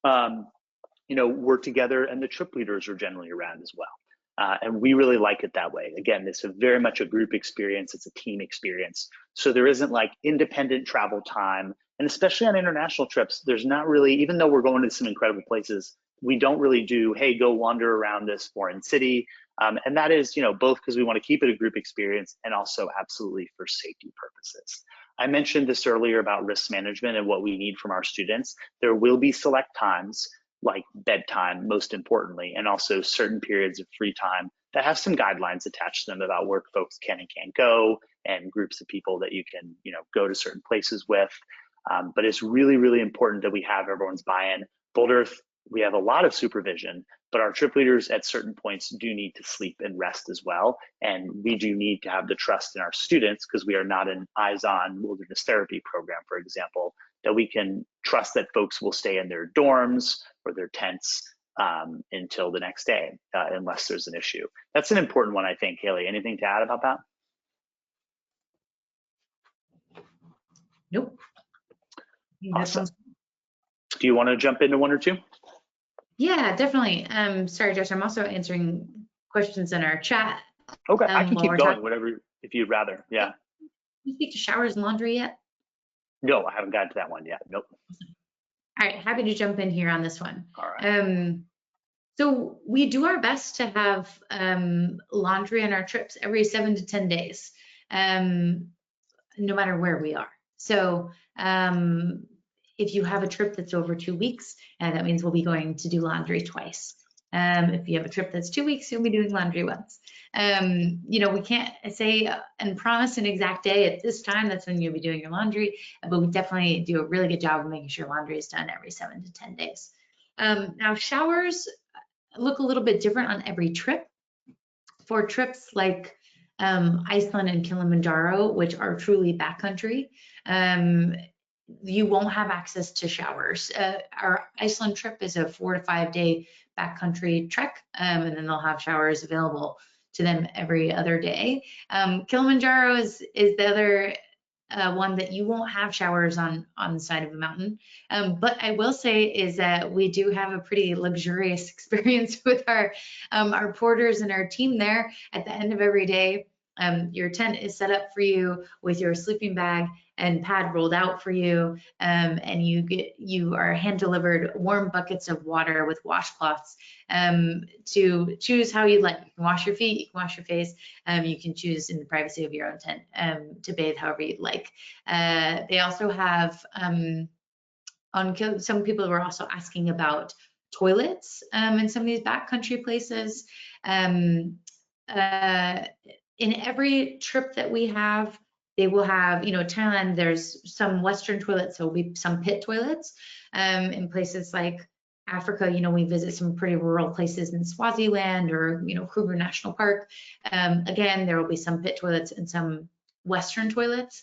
we're together, and the trip leaders are generally around as well. And we really like it that way. Again, it's very much a group experience. It's a team experience. So there isn't like independent travel time. And especially on international trips, there's not really, even though we're going to some incredible places, we don't really do, hey, go wander around this foreign city. And that is, both because we want to keep it a group experience and also absolutely for safety purposes. I mentioned this earlier about risk management and what we need from our students. There will be select times like bedtime, most importantly, and also certain periods of free time that have some guidelines attached to them about where folks can and can't go, and groups of people that you can, go to certain places with. But it's really, really important that we have everyone's buy-in. Bold Earth, we have a lot of supervision, but our trip leaders at certain points do need to sleep and rest as well. And we do need to have the trust in our students, because we are not an eyes-on wilderness therapy program, for example, that we can trust that folks will stay in their dorms or their tents until the next day, unless there's an issue. That's an important one, I think. Haley, anything to add about that? Nope. Awesome. Do you want to jump into one or two? Yeah, definitely. Sorry, Josh, I'm also answering questions in our chat. Okay, I can keep going, whatever, if you'd rather. Yeah. You speak to showers and laundry yet? No, I haven't gotten to that one yet. Nope. All right, happy to jump in here on this one. All right. So we do our best to have laundry on our trips every 7 to 10 days, no matter where we are. So if you have a trip that's over 2 weeks, that means we'll be going to do laundry twice. If you have a trip that's 2 weeks, you'll be doing laundry once. We can't say and promise an exact day at this time, that's when you'll be doing your laundry, but we definitely do a really good job of making sure laundry is done every 7 to 10 days. Now, showers look a little bit different on every trip. For trips like Iceland and Kilimanjaro, which are truly backcountry, you won't have access to showers. Our Iceland trip is a 4 to 5 day backcountry trek, and then they'll have showers available to them every other day. Kilimanjaro is the other one that you won't have showers on the side of a mountain. But I will say is that we do have a pretty luxurious experience with our porters and our team there. At the end of every day, your tent is set up for you with your sleeping bag and pad rolled out for you, and you are hand delivered warm buckets of water with washcloths to choose how you like. You can wash your feet, you can wash your face, you can choose in the privacy of your own tent to bathe however you'd like. They also have some people were also asking about toilets in some of these backcountry places. In every trip that we have, they will have, Thailand, there's some Western toilets, so there'll be some pit toilets. In places like Africa, we visit some pretty rural places in Swaziland or, Kruger National Park. Again, there will be some pit toilets and some Western toilets.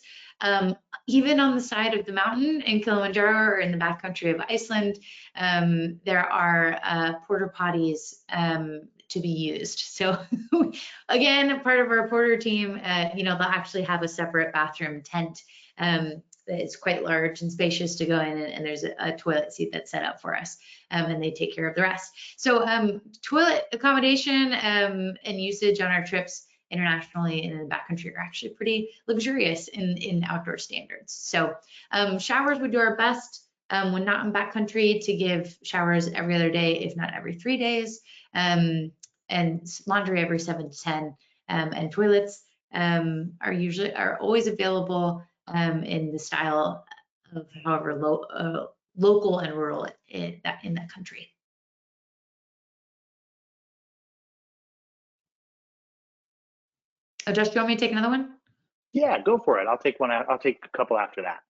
Even on the side of the mountain in Kilimanjaro or in the backcountry of Iceland, there are porta potties to be used. So again, part of our porter team, they'll actually have a separate bathroom tent that is quite large and spacious to go in, and there's a toilet seat that's set up for us, and they take care of the rest. So toilet accommodation and usage on our trips internationally and in the backcountry are actually pretty luxurious in outdoor standards. So showers, we do our best when not in backcountry to give showers every other day, if not every 3 days, and laundry every 7 to 10, and toilets are always available in the style of however local and rural in that country. Josh, do you want me to take another one? Yeah, go for it. I'll take one. I'll take a couple after that.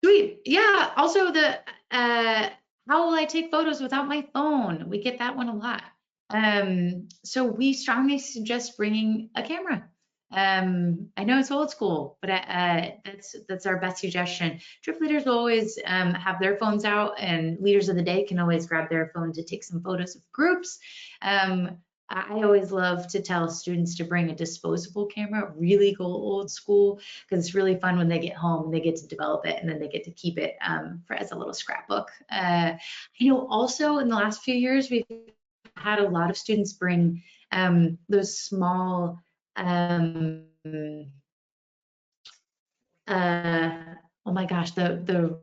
Sweet. Yeah. Also, the how will I take photos without my phone? We get that one a lot. So we strongly suggest bringing a camera. I know it's old school, but that's our best suggestion. Trip leaders will always have their phones out, and leaders of the day can always grab their phone to take some photos of groups. I always love to tell students to bring a disposable camera, really go old school, because it's really fun when they get home and they get to develop it and then they get to keep it as a little scrapbook. Also in the last few years, we've had a lot of students bring those small, oh my gosh, the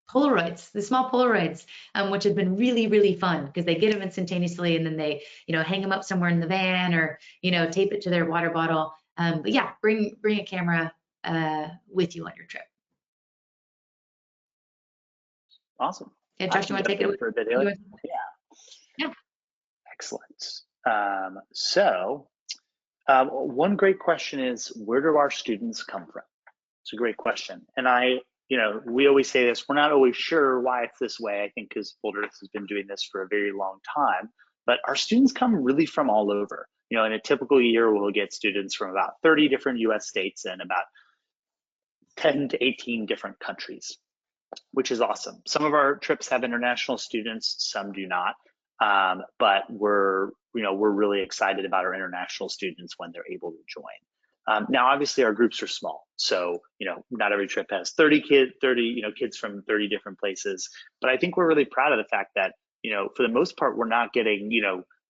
Polaroids, the small Polaroids, which have been really, really fun because they get them instantaneously and then they, hang them up somewhere in the van or, tape it to their water bottle. But yeah, bring a camera with you on your trip. Awesome. Yeah, Josh, you want to take it? For a bit, Haley? Yeah. Excellent. One great question is, where do our students come from? It's a great question. And we always say this, we're not always sure why it's this way, I think, because Boulder Earth has been doing this for a very long time, but our students come really from all over. In a typical year, we'll get students from about 30 different US states and about 10 to 18 different countries, which is awesome. Some of our trips have international students, some do not, but we're really excited about our international students when they're able to join. Now, obviously, our groups are small, so not every trip has 30 kids from 30 different places. But I think we're really proud of the fact that for the most part, we're not getting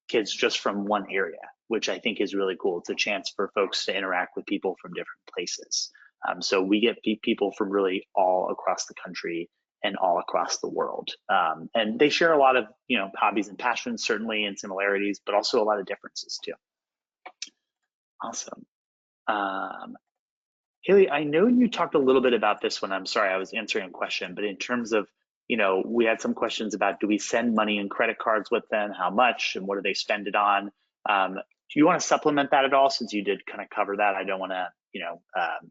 kids just from one area, which I think is really cool. It's a chance for folks to interact with people from different places. So we get people from really all across the country and all across the world, and they share a lot of hobbies and passions, certainly, and similarities, but also a lot of differences too. Awesome. Haley, I know you talked a little bit about this when I'm sorry, I was answering a question, but in terms of, we had some questions about, do we send money and credit cards with them? How much and what do they spend it on? Do you want to supplement that at all, since you did kind of cover that? I don't want to,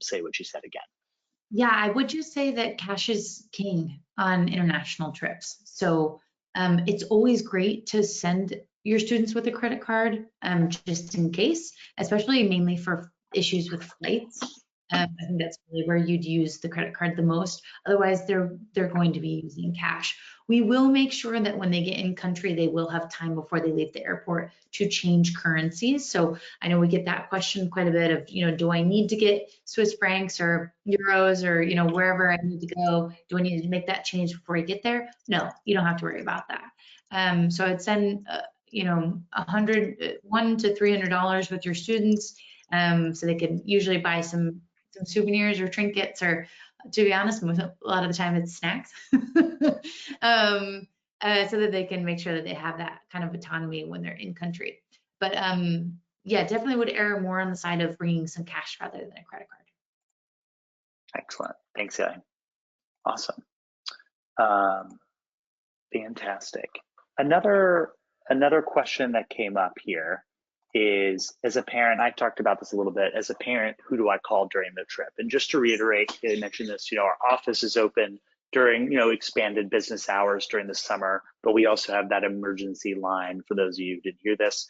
say what you said again. Yeah, I would just say that cash is king on international trips. So it's always great to send your students with a credit card, just in case, especially mainly for issues with flights. I think that's really where you'd use the credit card the most. Otherwise, they're going to be using cash. We will make sure that when they get in country, they will have time before they leave the airport to change currencies. So I know we get that question quite a bit of, do I need to get Swiss francs or euros or, wherever I need to go? Do I need to make that change before I get there? No, you don't have to worry about that. So I'd send, $100 to $300 with your students, so they can usually buy some souvenirs or trinkets, or to be honest, a lot of the time it's snacks, so that they can make sure that they have that kind of autonomy when they're in country. But yeah, definitely would err more on the side of bringing some cash rather than a credit card. Excellent. Thanks, Haley. Awesome. Fantastic. Another question that came up here is, as a parent, I talked about this a little bit, as a parent, who do I call during the trip? And just to reiterate, I mentioned this, our office is open during, expanded business hours during the summer, but we also have that emergency line for those of you who didn't hear this,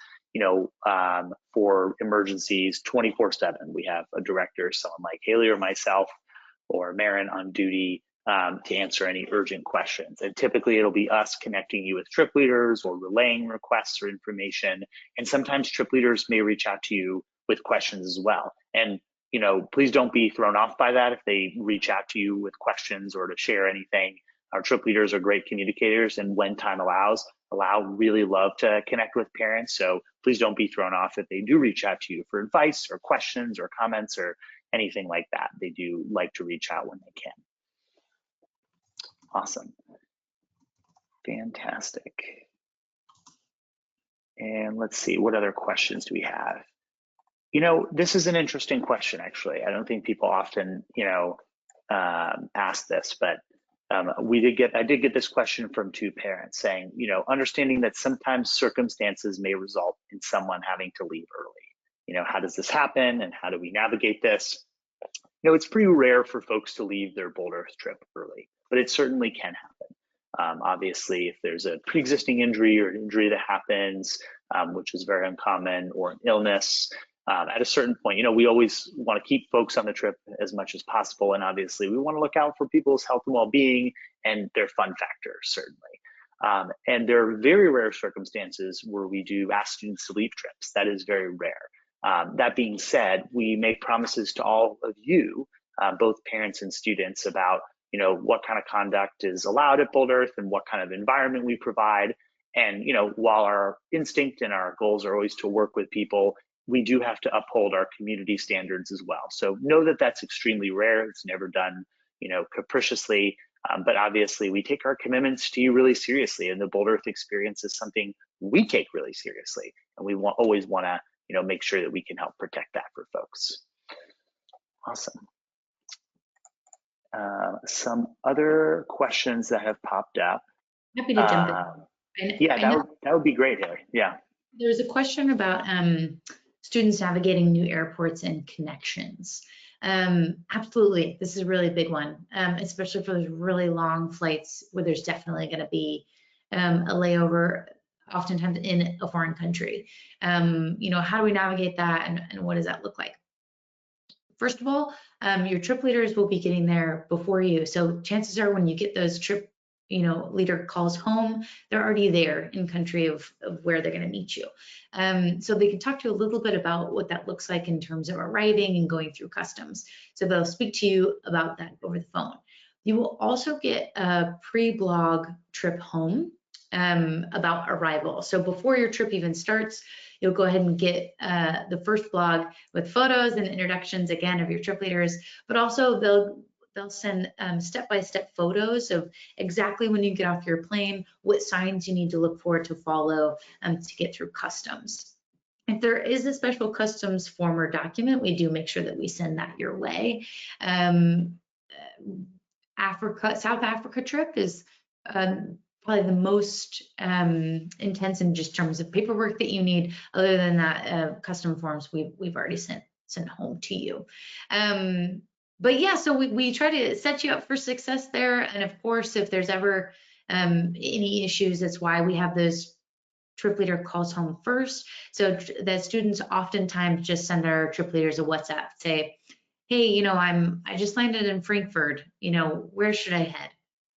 for emergencies 24/7. We have a director, someone like Haley or myself or Marin on duty to answer any urgent questions. And typically it'll be us connecting you with trip leaders or relaying requests or information. And sometimes trip leaders may reach out to you with questions as well. And please don't be thrown off by that if they reach out to you with questions or to share anything. Our trip leaders are great communicators, and when time allows, really love to connect with parents. So please don't be thrown off if they do reach out to you for advice or questions or comments or anything like that. They do like to reach out when they can. Awesome. Fantastic. And let's see, what other questions do we have? This is an interesting question, actually. I don't think people often, ask this, but I did get this question from two parents saying, understanding that sometimes circumstances may result in someone having to leave early. How does this happen and how do we navigate this? It's pretty rare for folks to leave their Bold Earth trip early, but it certainly can happen. Obviously, if there's a pre-existing injury or an injury that happens, which is very uncommon, or an illness, at a certain point, we always want to keep folks on the trip as much as possible. And obviously, we want to look out for people's health and well-being and their fun factor, certainly. And there are very rare circumstances where we do ask students to leave trips. That is very rare. That being said, we make promises to all of you, both parents and students, about what kind of conduct is allowed at Bold Earth and what kind of environment we provide. And while our instinct and our goals are always to work with people, we do have to uphold our community standards as well. So know that that's extremely rare. It's never done capriciously, but obviously we take our commitments to you really seriously, and the Bold Earth experience is something we take really seriously, and we always want to make sure that we can help protect that for folks. Awesome. Some other questions that have popped up. Happy to jump in. Yeah, that would be great, Haley. Yeah. There's a question about students navigating new airports and connections. Absolutely, this is a really big one, especially for those really long flights where there's definitely going to be a layover, oftentimes in a foreign country. How do we navigate that, and what does that look like? First of all, your trip leaders will be getting there before you. So chances are when you get those trip leader calls home, they're already there in country of where they're going to meet you. So they can talk to you a little bit about what that looks like in terms of arriving and going through customs. So they'll speak to you about that over the phone. You will also get a pre-blog trip home about arrival. So before your trip even starts, you'll go ahead and get the first blog with photos and introductions, again, of your trip leaders, but also they'll send step-by-step photos of exactly when you get off your plane, what signs you need to look for to follow to get through customs. If there is a special customs form or document, we do make sure that we send that your way. South Africa trip is probably the most intense in just terms of paperwork that you need. Other than that, custom forms we've already sent home to you. But yeah, so we try to set you up for success there. And of course, if there's ever any issues, that's why we have those trip leader calls home first. So the students oftentimes just send our trip leaders a WhatsApp, say, hey, I just landed in Frankfurt, where should I head?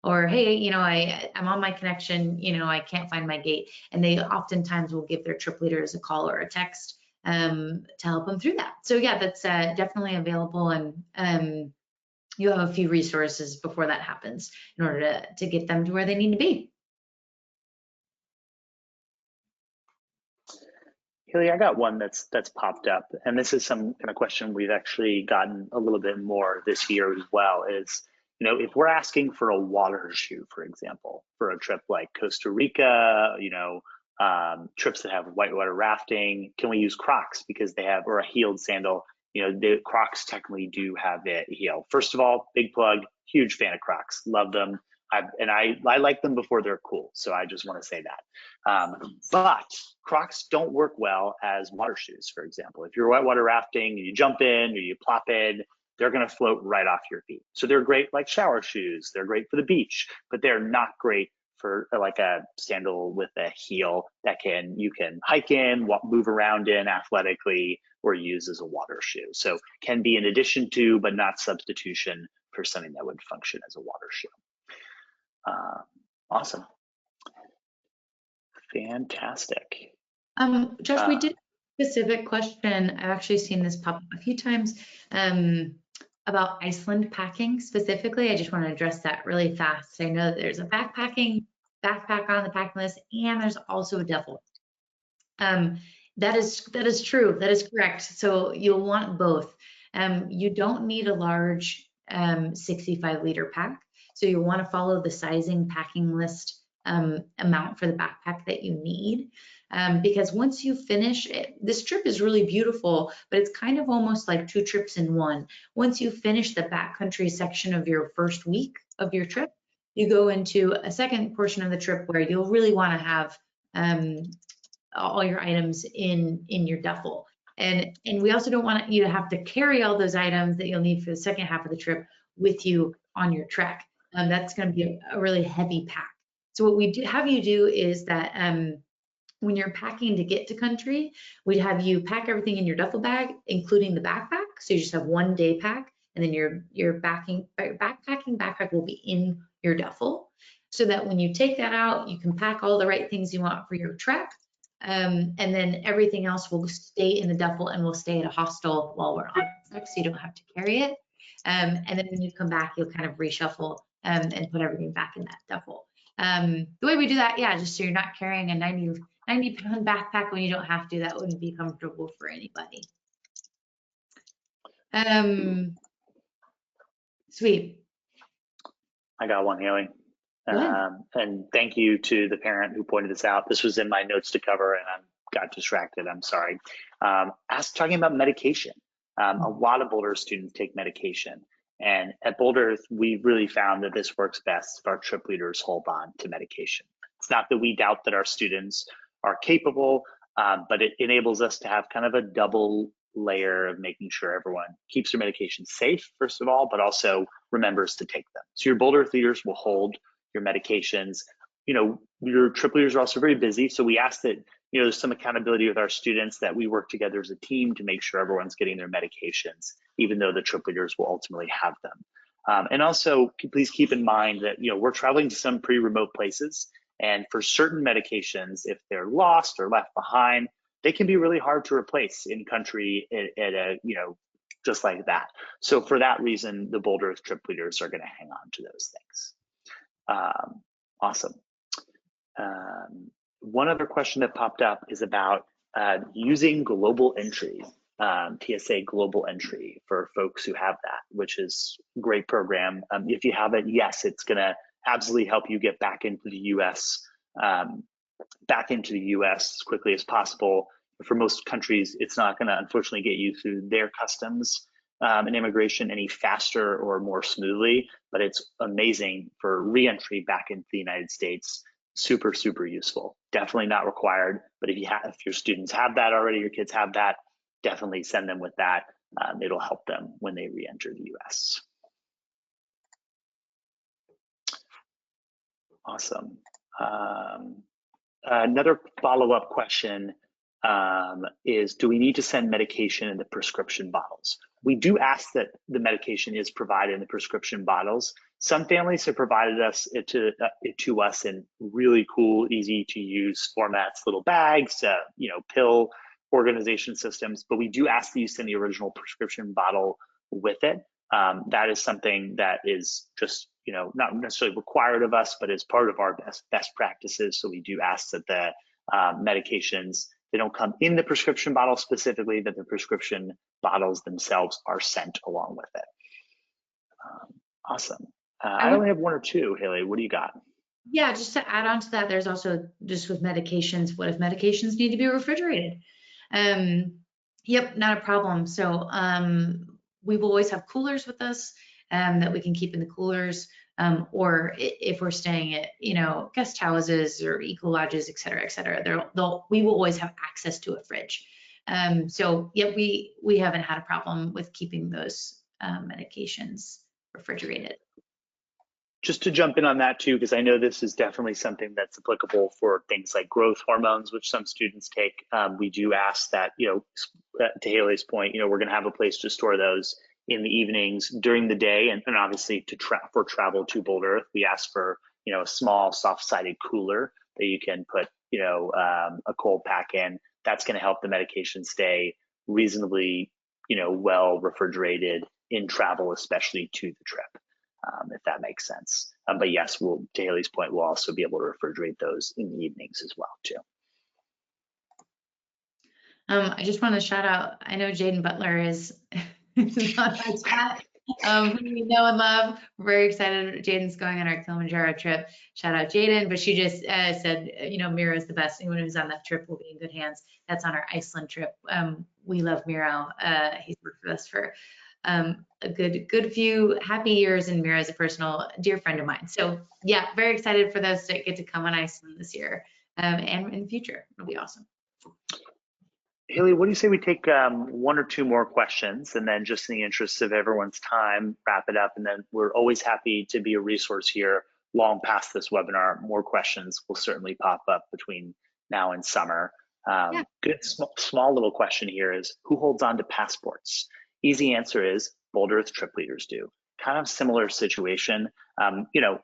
Or, hey, I'm on my connection, I can't find my gate. And they oftentimes will give their trip leaders a call or a text to help them through that. So yeah, that's definitely available, and you have a few resources before that happens in order to get them to where they need to be. Haley, I got one that's popped up, and this is some kind of question we've actually gotten a little bit more this year as well. Is if we're asking for a water shoe, for example, for a trip like Costa Rica, trips that have whitewater rafting, can we use Crocs because they have, or a heeled sandal? The Crocs technically do have a heel. First of all, big plug, huge fan of Crocs, love them. I like them before they're cool, so I just want to say that. But Crocs don't work well as water shoes, for example. If you're whitewater rafting and you jump in or you plop in, they're going to float right off your feet. So they're great like shower shoes. They're great for the beach, but they're not great for like a sandal with a heel that you can hike in, move around in athletically, or use as a water shoe. So can be an addition to, but not substitution for something that would function as a water shoe. Awesome. Fantastic. Josh, we did a specific question. I've actually seen this pop up a few times about Iceland packing specifically. I just want to address that really fast. I know that there's a backpack on the packing list, and there's also a duffel. That is true. That is correct. So you'll want both. You don't need a large 65-liter pack. So you want to follow the sizing packing list amount for the backpack that you need. Because once you finish it, this trip is really beautiful, but it's kind of almost like 2 trips in one. Once you finish the backcountry section of your first week of your trip, you go into a second portion of the trip where you'll really want to have all your items in your duffel. And we also don't want you to have to carry all those items that you'll need for the second half of the trip with you on your trek. That's going to be a really heavy pack. So what we have you do is that when you're packing to get to country, we'd have you pack everything in your duffel bag, including the backpack. So you just have 1 day pack, and then your backpack will be in your duffel, so that when you take that out, you can pack all the right things you want for your trek. And then everything else will stay in the duffel and will stay at a hostel while we're on trek, so you don't have to carry it. And then when you come back, you'll kind of reshuffle and put everything back in that duffel. The way we do that, yeah, just so you're not carrying a 90-pound backpack when you don't have to. That wouldn't be comfortable for anybody. Sweet. I got one, Haley. And thank you to the parent who pointed this out. This was in my notes to cover, and I got distracted. I'm sorry. Talking about medication. A lot of Boulder students take medication. And at Boulder Earth, we really found that this works best if our trip leaders hold on to medication. It's not that we doubt that our students are capable, but it enables us to have kind of a double layer of making sure everyone keeps their medication safe, first of all, but also remembers to take them. So your Boulder Earth leaders will hold your medications. Your trip leaders are also very busy, so we ask that there's some accountability with our students, that we work together as a team to make sure everyone's getting their medications, even though the trip leaders will ultimately have them. And also, please keep in mind that we're traveling to some pretty remote places, and for certain medications, if they're lost or left behind, they can be really hard to replace in country at a just like that. So for that reason, the Boulder Earth trip leaders are going to hang on to those things. Awesome. One other question that popped up is about using global entry, TSA global entry for folks who have that, which is a great program. If you have it, yes, it's going to absolutely help you get back into the U.S. As quickly as possible. For most countries, it's not going to unfortunately get you through their customs and immigration any faster or more smoothly, but it's amazing for re-entry back into the United States. Super, super useful. Definitely not required, but if your students have that already, your kids have that, definitely send them with that. It'll help them when they re-enter the US. Awesome. Another follow-up question is, do we need to send medication in the prescription bottles? We do ask that the medication is provided in the prescription bottles. Some families have provided it to us in really cool, easy to use formats, little bags, pill organization systems, but we do ask that you send the original prescription bottle with it. That is something that is just, not necessarily required of us, but is part of our best practices. So we do ask that the medications, they don't come in the prescription bottle specifically, that the prescription bottles themselves are sent along with it. Awesome. I only have one or two. Haley, what do you got? Yeah, just to add on to that, there's also just with medications, what if medications need to be refrigerated? Yep, not a problem. So we will always have coolers with us that we can keep in the coolers. Or if we're staying at, guest houses or eco lodges, et cetera, we will always have access to a fridge. So yeah, we haven't had a problem with keeping those medications refrigerated. Just to jump in on that too, because I know this is definitely something that's applicable for things like growth hormones, which some students take. We do ask that, to Haley's point, we're going to have a place to store those in the evenings during the day, and obviously for travel to Boulder, we ask for a small soft-sided cooler that you can put a cold pack in. That's going to help the medication stay reasonably well refrigerated in travel, especially to the trip, if that makes sense. But yes, to Haley's point, we'll also be able to refrigerate those in the evenings as well too. I just want to shout out, I know Jaden Butler is on my chat, who we know and love. We're very excited. Jaden's going on our Kilimanjaro trip. Shout out Jaden, but she just said, Miro is the best. Anyone who's on that trip will be in good hands. That's on our Iceland trip. We love Miro. He's worked with us for a good few happy years, and Miro is a personal dear friend of mine. So yeah, very excited for those to get to come on Iceland this year and in the future. It'll be awesome. Haley, what do you say we take one or two more questions, and then just in the interest of everyone's time, wrap it up, and then we're always happy to be a resource here long past this webinar. More questions will certainly pop up between now and summer. Yeah. Good small little question here is, who holds on to passports? Easy answer is Boulder Earth trip leaders do. Kind of similar situation.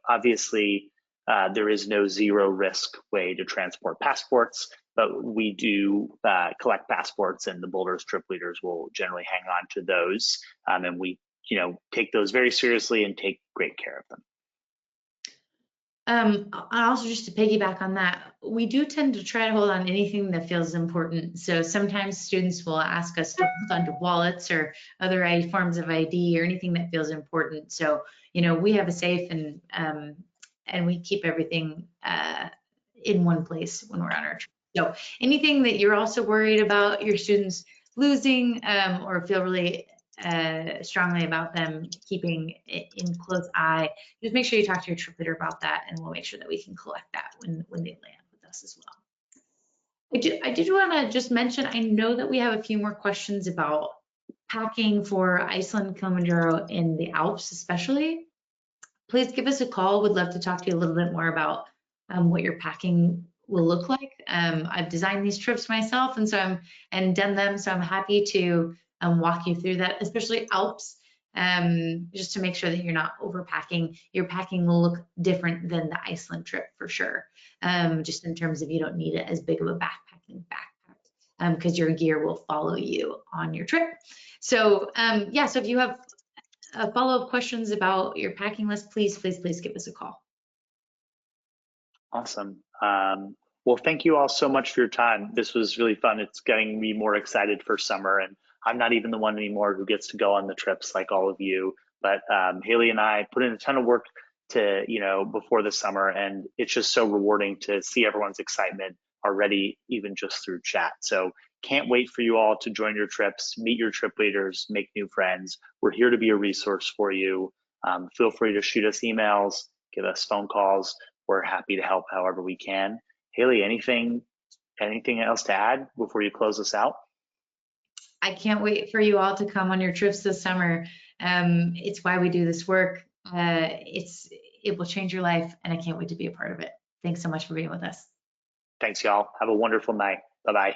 Obviously there is no zero risk way to transport passports, but we do collect passports, and the Boulder Earth trip leaders will generally hang on to those. And we, take those very seriously and take great care of them. Also, just to piggyback on that, we do tend to try to hold on to anything that feels important. So sometimes students will ask us to hold on to wallets or other forms of ID or anything that feels important. So, we have a safe, and we keep everything in one place when we're on our trip. So anything that you're also worried about your students losing or feel really strongly about them keeping it in close eye, just make sure you talk to your trip leader about that, and we'll make sure that we can collect that when they land with us as well. I did want to just mention, I know that we have a few more questions about packing for Iceland, Kilimanjaro, in the Alps especially. Please give us a call. We'd love to talk to you a little bit more about what your packing will look like. I've designed these trips myself, and done them, so I'm happy to walk you through that, especially Alps, just to make sure that you're not overpacking. Your packing will look different than the Iceland trip for sure, just in terms of you don't need it as big of a backpack, because your gear will follow you on your trip. So yeah, so if you have follow-up questions about your packing list, please give us a call. Awesome. Well, thank you all so much for your time. This was really fun. It's getting me more excited for summer, and I'm not even the one anymore who gets to go on the trips like all of you. But Haley and I put in a ton of work to, before the summer, and it's just so rewarding to see everyone's excitement already, even just through chat. So can't wait for you all to join your trips, meet your trip leaders, make new friends. We're here to be a resource for you. Feel free to shoot us emails, give us phone calls. We're happy to help however we can. Haley, anything else to add before you close us out? I can't wait for you all to come on your trips this summer. It's why we do this work. It will change your life, and I can't wait to be a part of it. Thanks so much for being with us. Thanks, y'all. Have a wonderful night. Bye-bye.